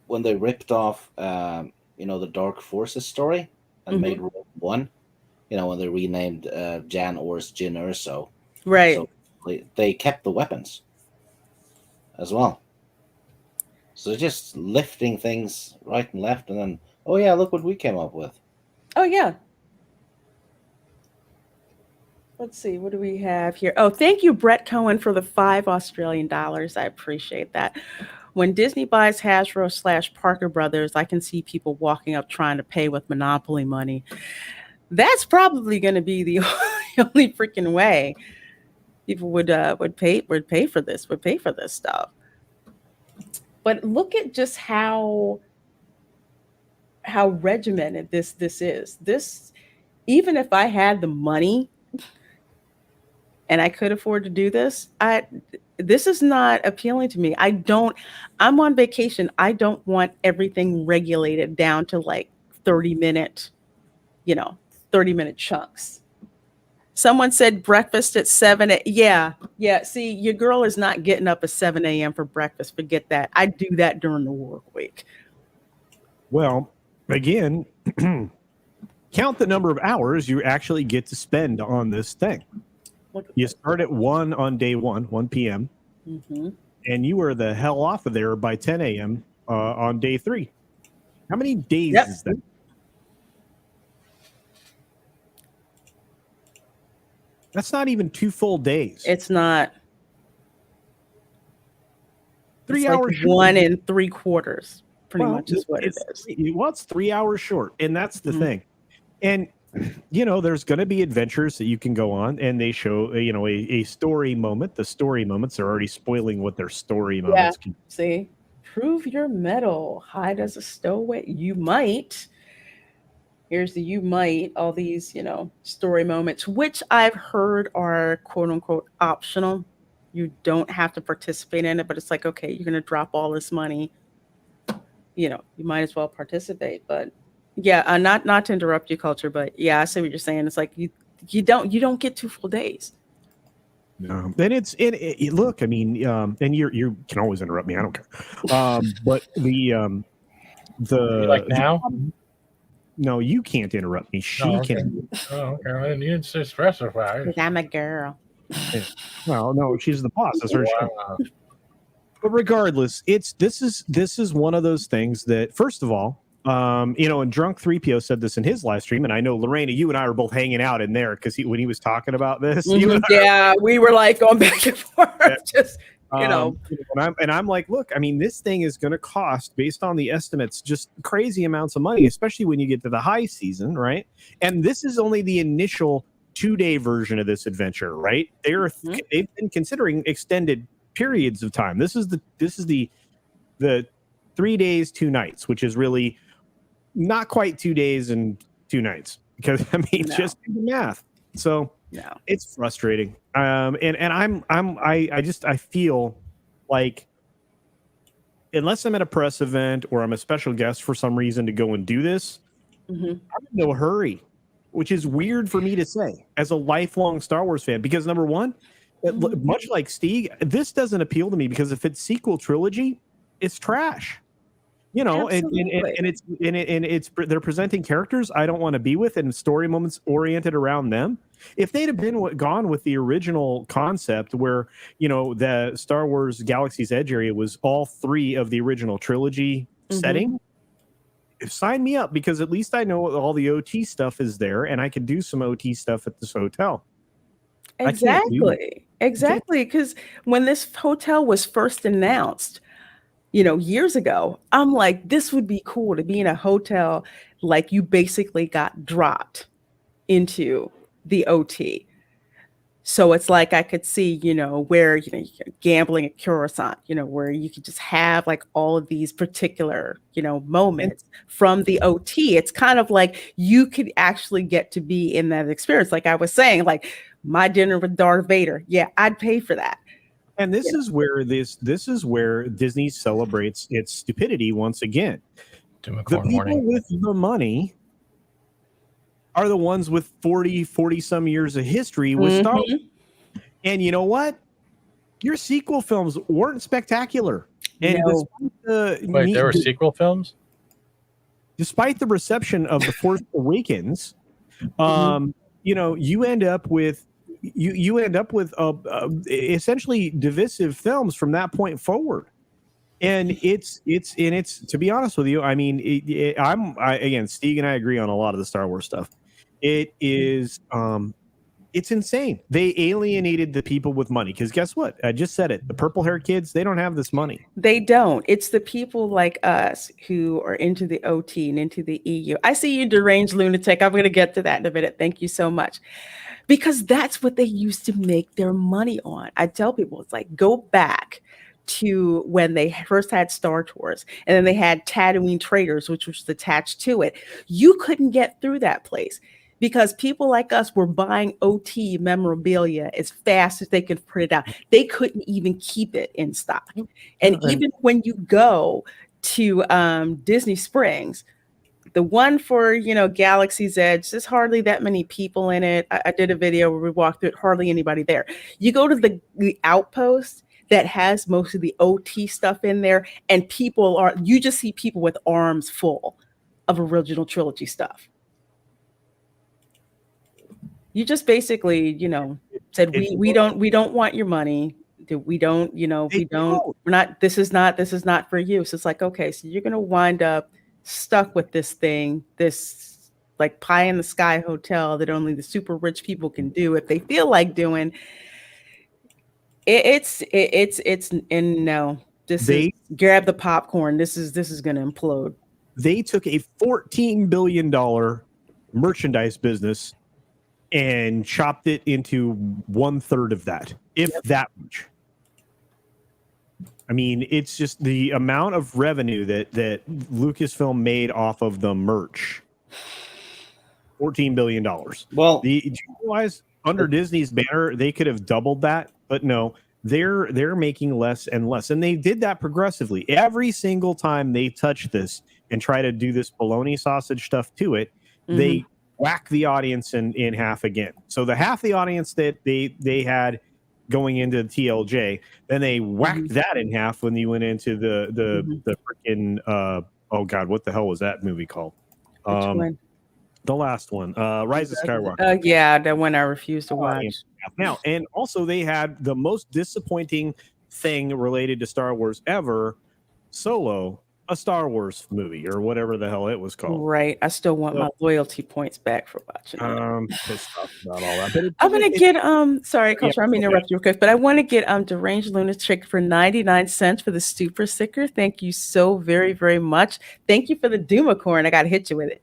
ripped off, the Dark Forces story and made Rogue One, when they renamed Jan Ors Jyn Erso. Right. So they kept the weapons as well. So they're just lifting things right and left, and then, oh yeah, look what we came up with. Oh, yeah. Let's see. What do we have here? Oh, thank you, Brett Cohen, for the $5 Australian. I appreciate that. When Disney buys Hasbro / Parker Brothers, I can see people walking up trying to pay with Monopoly money. That's probably going to be the only freaking way people would pay for this stuff. But look at just how regimented this is. This, even if I had the money and I could afford to do this, this is not appealing to me. I'm on vacation. I don't want everything regulated down to like 30-minute chunks. Someone said breakfast at 7. Yeah. See, your girl is not getting up at 7 a.m. for breakfast. Forget that. I do that during the work week. Well, again, count the number of hours you actually get to spend on this thing. You start at 1 on day 1 p.m. And you were the hell off of there by 10 a.m. On day 3. How many days is that? That's not even 2 full days. It's not. 3 it's hours. Like 1 3/4. Pretty much is what it is. Well, it's 3 hours short, and that's the thing. And there's going to be adventures that you can go on, and they show a story moment. The story moments are already spoiling what their story moments can. See, prove your mettle. Hide as a stowaway. You might. Here's the you might, all these, story moments, which I've heard are quote unquote optional. You don't have to participate in it, but it's like, okay, you're going to drop all this money, you might as well participate. But yeah, not to interrupt you, Culture, but yeah, I see what you're saying. It's like you don't get 2 full days. No, and look, I mean, and you can always interrupt me. I don't care. But the like now. No, you can't interrupt me. She can. Oh, okay. Well, you didn't specify. Because I'm a girl. Yeah. Well, no, she's the boss. That's her show. Wow. But regardless, this is one of those things that, first of all, and Drunk 3PO said this in his live stream, and I know Lorena, you and I were both hanging out in there because when he was talking about this, we were like going back and forth, just And I'm like, look, I mean, this thing is going to cost, based on the estimates, just crazy amounts of money, especially when you get to the high season, right? And this is only the initial 2-day version of this adventure, right? They've been considering extended periods of time. This is the 3 days, 2 nights, which is really not quite 2 days and 2 nights, because just do the math. So it's frustrating. I feel like, unless I'm at a press event or I'm a special guest for some reason to go and do this, I'm in no hurry, which is weird for me to say as a lifelong Star Wars fan, because number one, much like Stieg, this doesn't appeal to me because if it's sequel trilogy, it's trash. And they're presenting characters I don't want to be with, and story moments oriented around them. If they'd have gone with the original concept, where the Star Wars Galaxy's Edge area was all 3 of the original trilogy setting, sign me up, because at least I know all the OT stuff is there, and I could do some OT stuff at this hotel. Exactly, because when this hotel was first announced, years ago, I'm like, this would be cool to be in a hotel, like you basically got dropped into the OT. So it's like I could see, where, you're gambling at Coruscant, where you could just have like all of these particular, moments from the OT. It's kind of like you could actually get to be in that experience. Like I was saying, like my dinner with Darth Vader. Yeah, I'd pay for that. And this is where Disney celebrates its stupidity once again. The people with the money are the ones with 40 some years of history with Star Wars. And you know what? Your sequel films weren't spectacular. And wait, there were sequel films? Despite the reception of The Force Awakens, you end up with essentially divisive films from that point forward. And it's to be honest with you, I mean, again, Stieg and I agree on a lot of the Star Wars stuff. It is it's insane. They alienated the people with money, because guess what? I just said it. The purple hair kids, they don't have this money. They don't. It's the people like us who are into the OT and into the EU. I see you, deranged lunatic. I'm going to get to that in a minute. Thank you so much. Because that's what they used to make their money on. I tell people, it's like, go back to when they first had Star Tours, and then they had Tatooine Traders, which was attached to it. You couldn't get through that place because people like us were buying OT memorabilia as fast as they could print it out. They couldn't even keep it in stock. And even when you go to Disney Springs, the one for, Galaxy's Edge, there's hardly that many people in it. I did a video where we walked through it, hardly anybody there. You go to the outpost that has most of the OT stuff in there, and you just see people with arms full of original trilogy stuff. You just basically, said we don't want your money. This is not for you. So it's like, okay, so you're gonna wind up stuck with this thing, this like pie in the sky hotel that only the super rich people can do if they feel like doing. Grab the popcorn. This is gonna implode. They took a $14 billion merchandise business and chopped it into 1/3 of that, if that much. I mean, it's just the amount of revenue that Lucasfilm made off of the merch $14 billion. Well, do you realize under Disney's banner they could have doubled that, but no, they're making less and less, and they did that progressively. Every single time they touch this and try to do this bologna sausage stuff to it, they whack the audience in half again. So the half the audience that they had going into TLJ, then they whacked that in half when you went into the freaking oh god, what the hell was that movie called? Which one? The last one, Rise of Skywalker. Yeah, the one I refused to watch. Now, and also they had the most disappointing thing related to Star Wars ever, Solo, a Star Wars movie or whatever the hell it was called. Right. I still want my loyalty points back for watching it. Pissed off about all that. But I'm gonna get sorry, Coach, I'm gonna interrupt you real quick, but I want to get Deranged Lunatic for 99 cents for the super sticker. Thank you so very, very much. Thank you for the Doomacorn. I gotta hit you with it.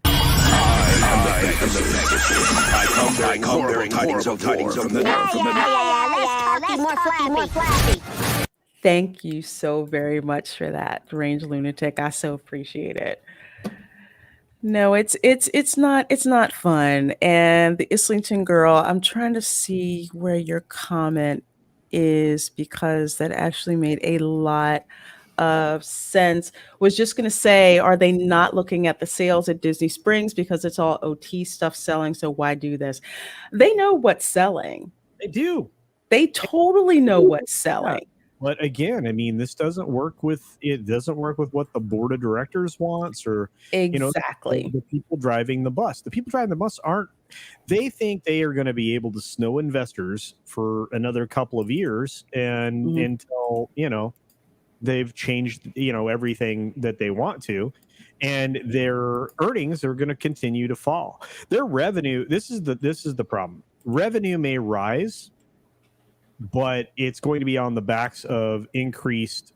I come bearing horrible tidings from the north. More flashy. Thank you so very much for that, Deranged Lunatic. I so appreciate it. No, it's not fun. And the Islington girl, I'm trying to see where your comment is because that actually made a lot of sense. Was just going to say, are they not looking at the sales at Disney Springs because it's all OT stuff selling? So why do this? They know what's selling. They do. They totally know what's selling. But again, I mean, this doesn't work with what the board of directors wants, or exactly the people driving the bus. The people driving the bus aren't. They think they are going to be able to snow investors for another couple of years, and until they've changed everything that they want to, and their earnings are going to continue to fall. Their revenue. This is the problem. Revenue may rise, but it's going to be on the backs of increased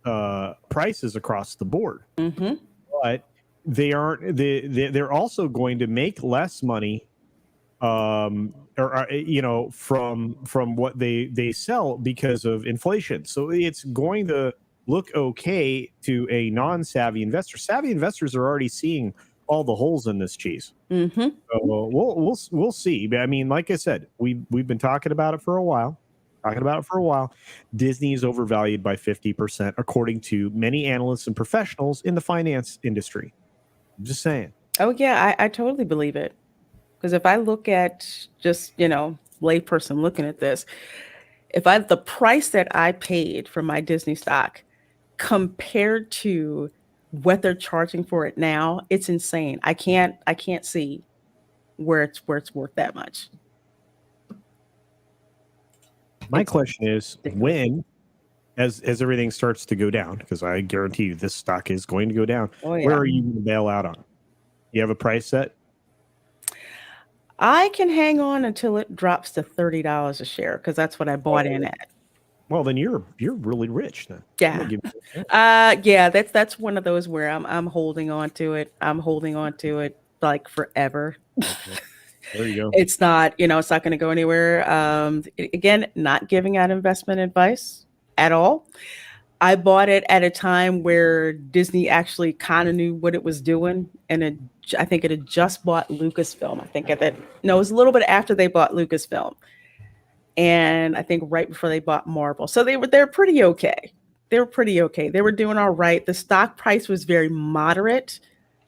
prices across the board. But they aren't. They're also going to make less money, from what they sell because of inflation. So it's going to look okay to a non-savvy investor. Savvy investors are already seeing all the holes in this cheese. So we'll see. But I mean, like I said, we've been talking about it for a while. Disney is overvalued by 50%, according to many analysts and professionals in the finance industry. I'm just saying. Oh, yeah, I totally believe it. Because if I look at just, layperson looking at this, the price that I paid for my Disney stock compared to what they're charging for it now, it's insane. I can't see where it's worth that much. My question is, when, as everything starts to go down, because I guarantee you this stock is going to go down, where are you going to bail out on? You have a price set? I can hang on until it drops to $30 a share because that's what I bought in at. Well, then you're really rich then. Yeah. That's one of those where I'm holding on to it. I'm holding on to it like forever. There you go. It's not, it's not going to go anywhere. Again, not giving out investment advice at all. I bought it at a time where Disney actually kind of knew what it was doing. And I think it had just bought Lucasfilm. It was a little bit after they bought Lucasfilm. And I think right before they bought Marvel. So they're pretty okay. They were pretty okay. They were doing all right. The stock price was very moderate.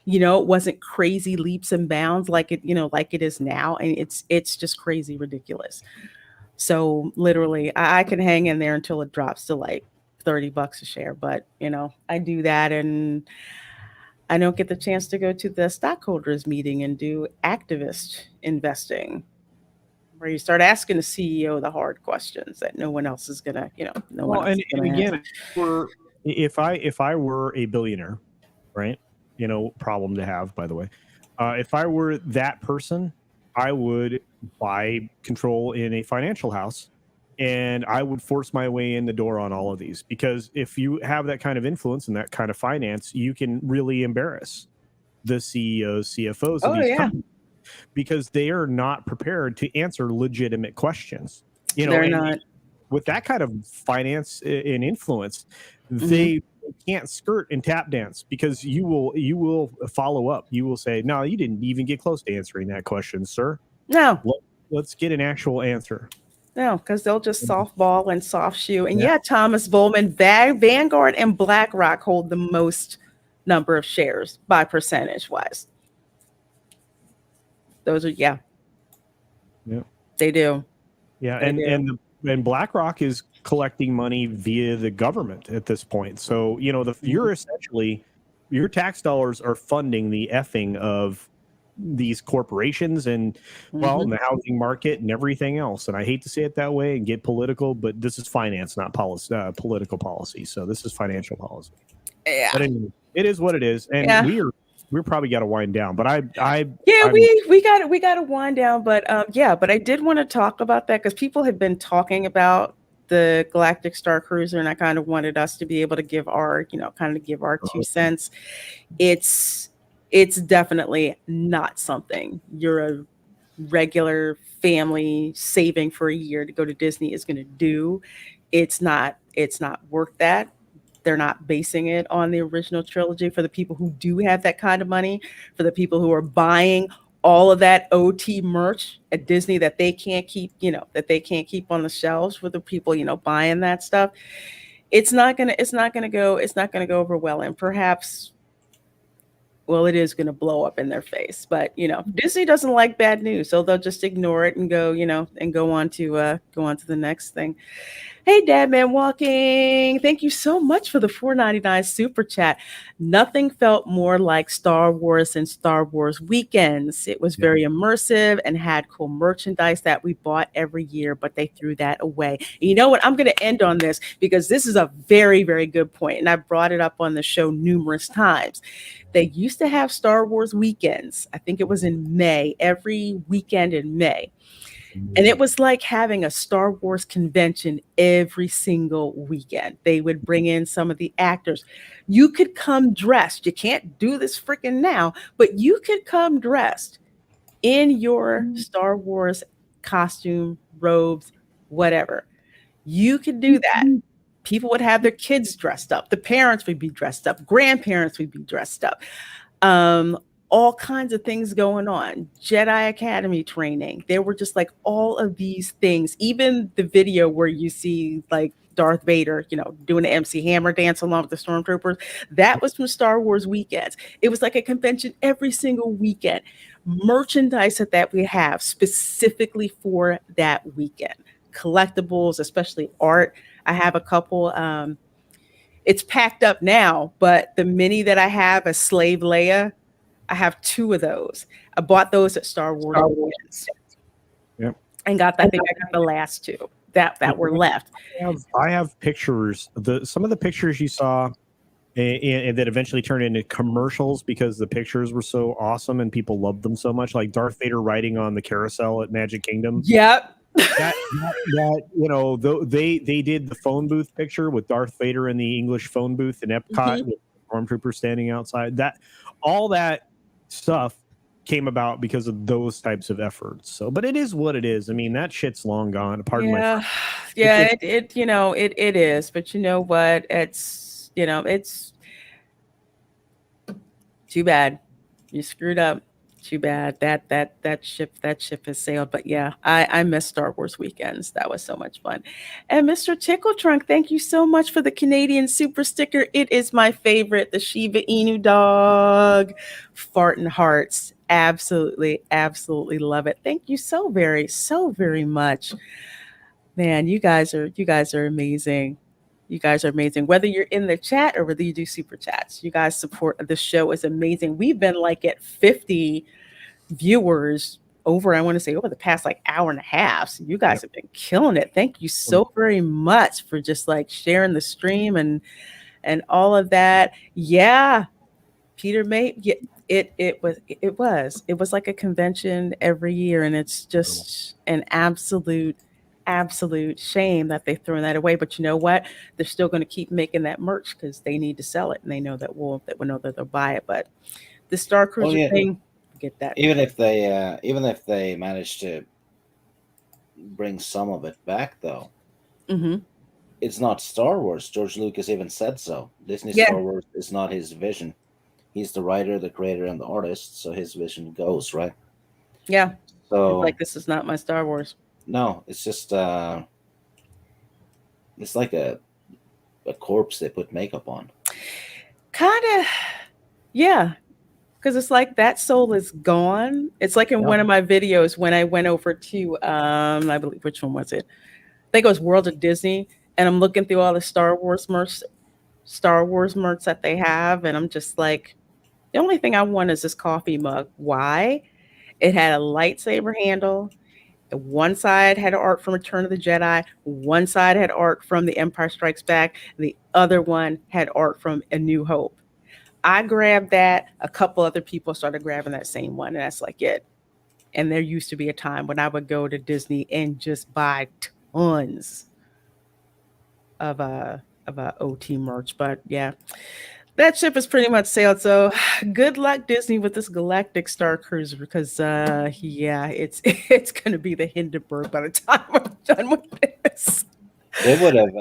It wasn't crazy leaps and bounds like it is now. And it's just crazy ridiculous. So literally I can hang in there until it drops to like $30 a share. But, I do that and I don't get the chance to go to the stockholders meeting and do activist investing where you start asking the CEO the hard questions that no one else is gonna, no one else is gonna again, if I were a billionaire, right? Problem to have, by the way. If I were that person, I would buy control in a financial house and I would force my way in the door on all of these, because if you have that kind of influence and that kind of finance, you can really embarrass the CEOs, CFOs of these companies, because they are not prepared to answer legitimate questions. They're not. With that kind of finance and influence, they they can't skirt and tap dance because you will follow up. You will say, no, you didn't even get close to answering that question, sir. No. Let's get an actual answer. No, because they'll just softball and soft shoe. And yeah, Thomas Bowman, Vanguard and BlackRock hold the most number of shares by percentage wise. Those are, yeah, they do. Yeah, They and BlackRock is collecting money via the government at this point. So, you're essentially, your tax dollars are funding the effing of these corporations and, well, the housing market and everything else. And I hate to say it that way and get political, but this is finance, not political policy. So this is financial policy. Yeah. But anyway, it is what it is. And we're probably got to wind down, but we got to wind down, but but I did want to talk about that because people had been talking about the Galactic StarCruiser, and I kind of wanted us to be able to give our 2 cents. It's definitely not something you're a regular family saving for a year to go to Disney is going to do. It's not worth that. They're not basing it on the original trilogy for the people who do have that kind of money, for the people who are buying all of that OT merch at Disney that they can't keep, on the shelves for the people, buying that stuff. It's not gonna go over well. And perhaps, well, it is going to blow up in their face, but Disney doesn't like bad news, so they'll just ignore it and go on to the next thing. Hey, Dadman Walking, thank you so much for the $4.99 super chat. Nothing felt more like Star Wars than Star Wars weekends. It was very immersive and had cool merchandise that we bought every year, but they threw that away. And you know what? I'm going to end on this because this is a very, very good point, and I brought it up on the show numerous times. They used to have Star Wars weekends. I think it was in May, every weekend in May. And it was like having a Star Wars convention every single weekend. They would bring in some of the actors. You could come dressed. You can't do this freaking now, but you could come dressed in your Star Wars costume, robes, whatever. You could do that. People would have their kids dressed up. The parents would be dressed up. Grandparents would be dressed up. All kinds of things going on. Jedi Academy training. There were just like all of these things. Even the video where you see like Darth Vader, doing the MC Hammer dance along with the stormtroopers. That was from Star Wars weekends. It was like a convention every single weekend. Merchandise that we have specifically for that weekend. Collectibles, especially art. I have a couple. It's packed up now, but the mini that I have, a Slave Leia, I have 2 of those. I bought those at Star Wars. Yep. And I think I got the last 2 that were left. I have pictures. Some of the pictures you saw and that eventually turned into commercials because the pictures were so awesome and people loved them so much, like Darth Vader riding on the carousel at Magic Kingdom. Yep. They did the phone booth picture with Darth Vader in the English phone booth in Epcot with stormtroopers standing outside. All that stuff came about because of those types of efforts. So, but it is what it is. I mean, that shit's long gone. Pardon my French. It is. But you know what? It's too bad. You screwed up. Too bad. That ship has sailed. But yeah, I miss Star Wars weekends. That was so much fun. And Mr. Tickle Trunk, thank you so much for the Canadian super sticker. It is my favorite. The Shiba Inu dog. Fartin' hearts. Absolutely, absolutely love it. Thank you so very much. Man, you guys are amazing. You guys are amazing. Whether you're in the chat or whether you do super chats, you guys support the show is amazing. We've been like at 50 viewers over the past like hour and a half. So you guys have been killing it. Thank you so very much for just like sharing the stream and all of that. Yeah, Peter May. Yeah, it was like a convention every year, and it's just an absolute shame that they've thrown that away. But you know what? They're still going to keep making that merch because they need to sell it, and they know that we'll know that they'll buy it. But the StarCruiser thing, get that. Even if they manage to bring some of it back, though, it's not Star Wars. George Lucas even said so. Disney Yeah. Star Wars is not his vision. He's the writer, the creator, and the artist, so his vision goes, right? Yeah. So Like, this is not my Star Wars. no, it's just it's like a corpse they put makeup on. Kind of, yeah. Because it's like that soul is gone. It's like in one of my videos when I went over to I believe, which one was it? I think it was World of Disney, and I'm looking through all the Star Wars merch that they have, and I'm just like, the only thing I want is this coffee mug. Why? It had a lightsaber handle. One side had art from Return of the Jedi. One side had art from The Empire Strikes Back. The other one had art from A New Hope. I grabbed that. A couple other people started grabbing that same one, and that's like it. And there used to be a time when I would go to Disney and just buy tons of OT merch. But yeah, that ship has pretty much sailed. So good luck, Disney, with this Galactic StarCruiser, because yeah, it's gonna be the Hindenburg by the time I'm done with this. They would have,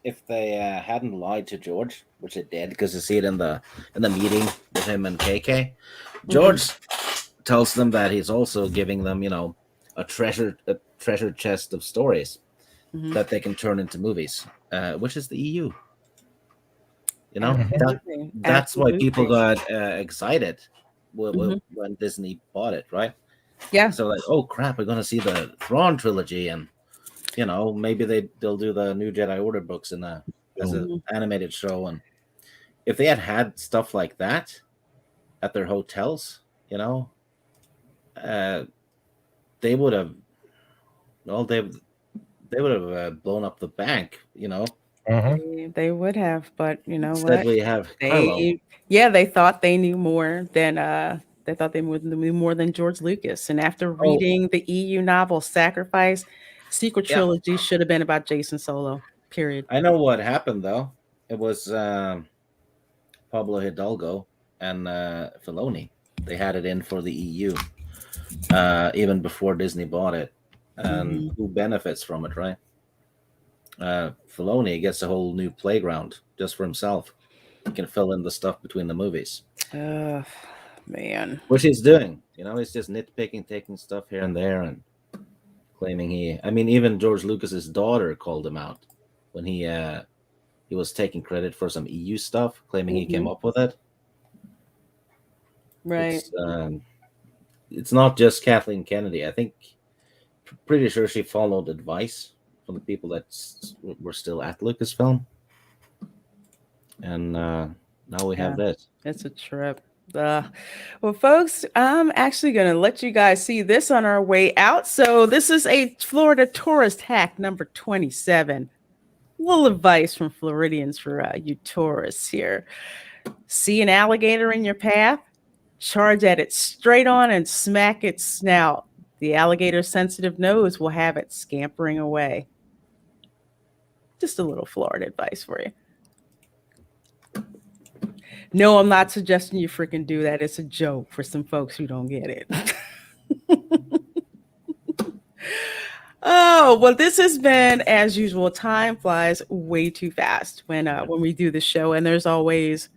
if they hadn't lied to George, which it did, because you see it in the meeting with him and KK. George tells them that he's also giving them, a treasure chest of stories that they can turn into movies, which is the EU. That's why people got excited when Disney bought it, right? Yeah. So like, oh crap, we're gonna see the Thrawn trilogy, and maybe they'll do the New Jedi Order books as an animated show. And if they had stuff like that at their hotels, they would have. Well, they would have blown up the bank, They would have, but you know Instead what? we have Carlo. They thought they knew more than knew more than George Lucas. And after reading the EU novel Sacrifice, sequel trilogy should have been about Jason Solo. Period. I know what happened though. It was Pablo Hidalgo and Filoni. They had it in for the EU even before Disney bought it. And who benefits from it, right? Filoni gets a whole new playground just for himself. He can fill in the stuff between the movies. Man. Which he's doing. He's just nitpicking, taking stuff here and there, and claiming even George Lucas's daughter called him out when he was taking credit for some EU stuff, claiming he came up with it. Right. It's not just Kathleen Kennedy. I think, pretty sure she followed advice from the people that were still at Lucasfilm. And now we have this. It's a trip. Well, folks, I'm actually going to let you guys see this on our way out. So this is a Florida tourist hack number 27. Little advice from Floridians for you tourists here. See an alligator in your path? Charge at it straight on and smack its snout. The alligator's sensitive nose will have it scampering away. Just a little Florida advice for you. No, I'm not suggesting you freaking do that. It's a joke for some folks who don't get it. Oh, well, this has been, as usual, time flies way too fast when we do the show, and there's always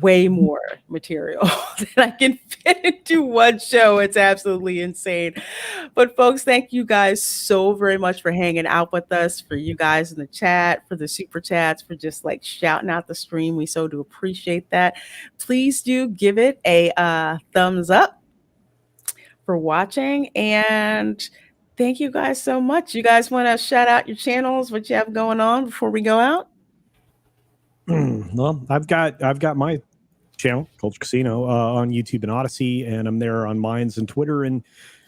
way more material than I can fit into one show. It's absolutely insane. But folks, thank you guys so very much for hanging out with us, for you guys in the chat, for the super chats, for just like shouting out the stream. We so do appreciate that. Please do give it a thumbs up for watching, and thank you guys so much. You guys want to shout out your channels, what you have going on before we go out? Well, I've got my channel, Culture Casino, on YouTube and Odyssey, and I'm there on Minds and Twitter. And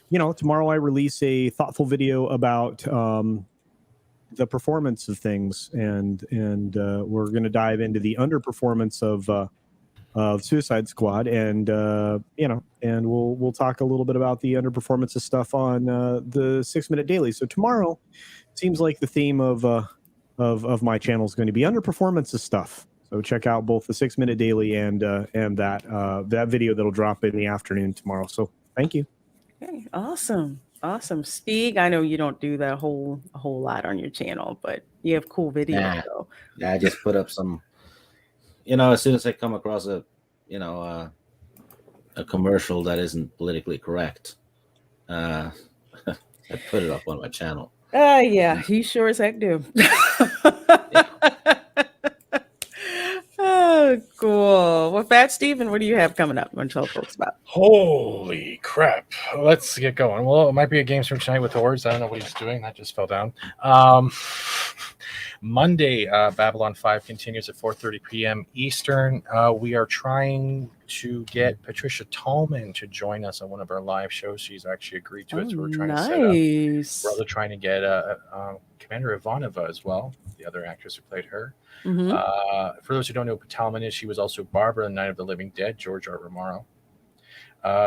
tomorrow I release a thoughtful video about the performance of things, and we're going to dive into the underperformance of Suicide Squad, and and we'll talk a little bit about the underperformance of stuff on the 6 Minute Daily. So tomorrow seems like the theme of my channel is going to be underperformance of stuff. So check out both the 6 Minute Daily and that video that'll drop in the afternoon tomorrow. So thank you. Okay, awesome. Awesome. Steve, I know you don't do that a whole lot on your channel, but you have cool videos. Nah. So. I just put up some, as soon as I come across a commercial that isn't politically correct, I put it up on my channel. Yeah, you sure as heck do. Oh, cool. Well, Fat Steven, what do you have coming up? Want to tell folks about? Holy crap. Let's get going. Well, it might be a game stream tonight with Hordes. I don't know what he's doing. That just fell down. Monday, Babylon 5 continues at 4:30 p.m. Eastern. We are trying to get Patricia Tallman to join us on one of our live shows. She's actually agreed to it, so we're trying to set up. We're also trying to get Commander Ivanova as well, the other actress who played her. Mm-hmm. For those who don't know who Talman is, she was also Barbara in Night of the Living Dead, George R. Romero.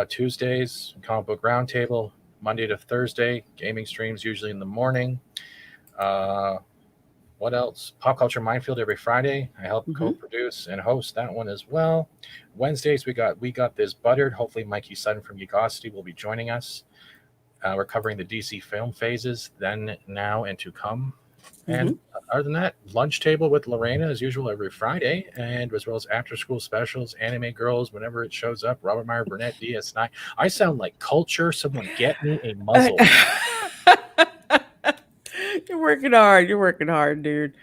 Tuesdays, comic book roundtable. Monday to Thursday, gaming streams usually in the morning. What else? Pop Culture Minefield every Friday. I help co-produce and host that one as well. Wednesdays, we got this buttered. Hopefully Mikey Sutton from Geekosity will be joining us. We're covering the DC film phases, then, now, and to come. And other than that, lunch table with Lorena as usual every Friday, and as well as after school specials, Anime Girls whenever it shows up. Robert Meyer, Burnett, DS9. I sound like Culture. Someone get me a muzzle. You're working hard, dude.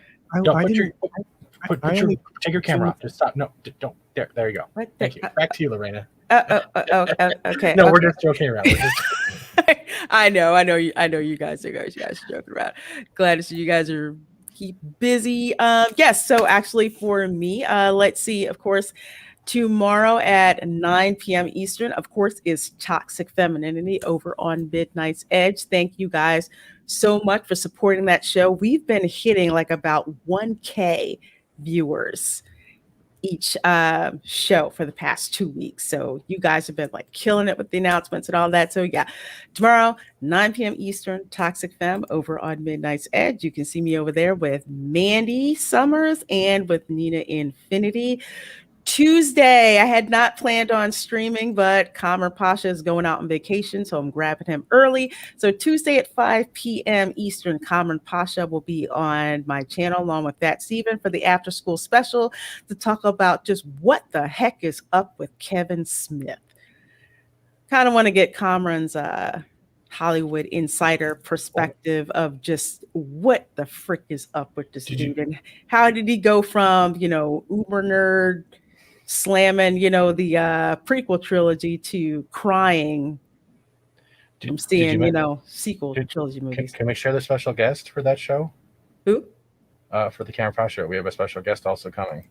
Take your camera off. Just stop. No, don't. There you go. Thank you. Back to you, Lorena. Okay. No, we're just joking around. I know you guys are joking around. Glad to see you guys are keep busy. Yes, so actually for me, let's see, of course, tomorrow at 9 p.m. Eastern, of course, is Toxic Femininity over on Midnight's Edge. Thank you guys so much for supporting that show. We've been hitting like about 1K viewers each show for the past 2 weeks. So you guys have been like killing it with the announcements and all that. So yeah, tomorrow, 9 p.m. Eastern, Toxic Femme over on Midnight's Edge. You can see me over there with Mandy Summers and with Nina Infinity. Tuesday, I had not planned on streaming, but Kamer Pasha is going out on vacation, so I'm grabbing him early. So Tuesday at 5 p.m. Eastern, Kamer Pasha will be on my channel along with that Steven for the after school special to talk about just what the heck is up with Kevin Smith. Kind of want to get Cameron's Hollywood insider perspective of just what the frick is up with this dude and how did he go from, uber nerd slamming, the prequel trilogy to crying from seeing, sequel trilogy movies. Can we share the special guest for that show? Who? For the Camera Show, we have a special guest also coming.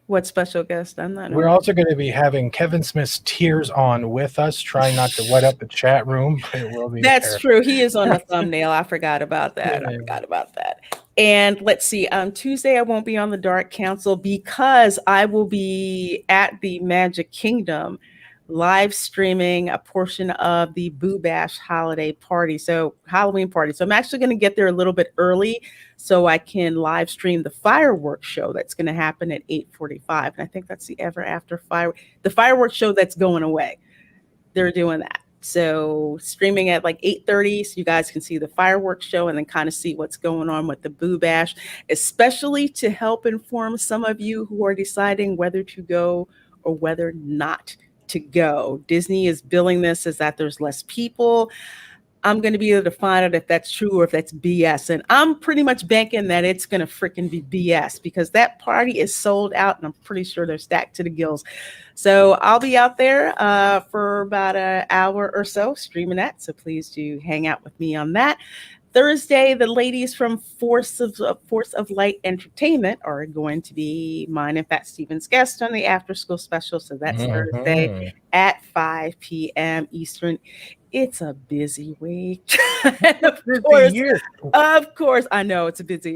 What special guest? I'm not. We're also going to be having Kevin Smith's Tears on with us. Trying not to wet up the chat room. It will be. That's true. He is on the thumbnail. I forgot about that. And let's see. Tuesday I won't be on the Dark Council because I will be at the Magic Kingdom live streaming a portion of the Boo Bash Halloween party. So I'm actually going to get there a little bit early so I can live stream the fireworks show that's going to happen at 8:45. And I think that's the the fireworks show that's going away. They're doing that. So streaming at like 8:30 so you guys can see the fireworks show and then kind of see what's going on with the Boo Bash, especially to help inform some of you who are deciding whether to go or whether not to go. Disney is billing this as that there's less people. I'm going to be able to find out if that's true or if that's BS. And I'm pretty much banking that it's going to freaking be BS because that party is sold out and I'm pretty sure they're stacked to the gills. So I'll be out there for about an hour or so streaming that. So please do hang out with me on that. Thursday, the ladies from Force of Light Entertainment are going to be mine and Fat Steven's guest on the after school special. So that's Thursday at 5 p.m. Eastern. It's a busy week. Of course, I know it's a busy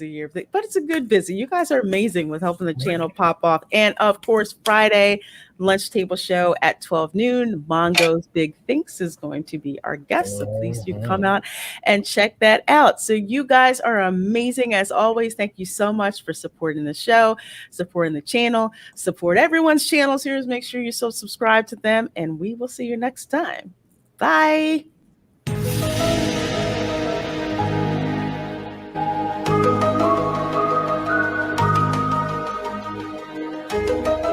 year, but it's a good busy. You guys are amazing with helping the channel pop off. And of course, Friday lunch table show at 12 noon. Mongo's Big Thinks is going to be our guest. So please do come out and check that out. So you guys are amazing as always. Thank you so much for supporting the show, supporting the channel, support everyone's channels here. Make sure you subscribe to them and we will see you next time. Bye.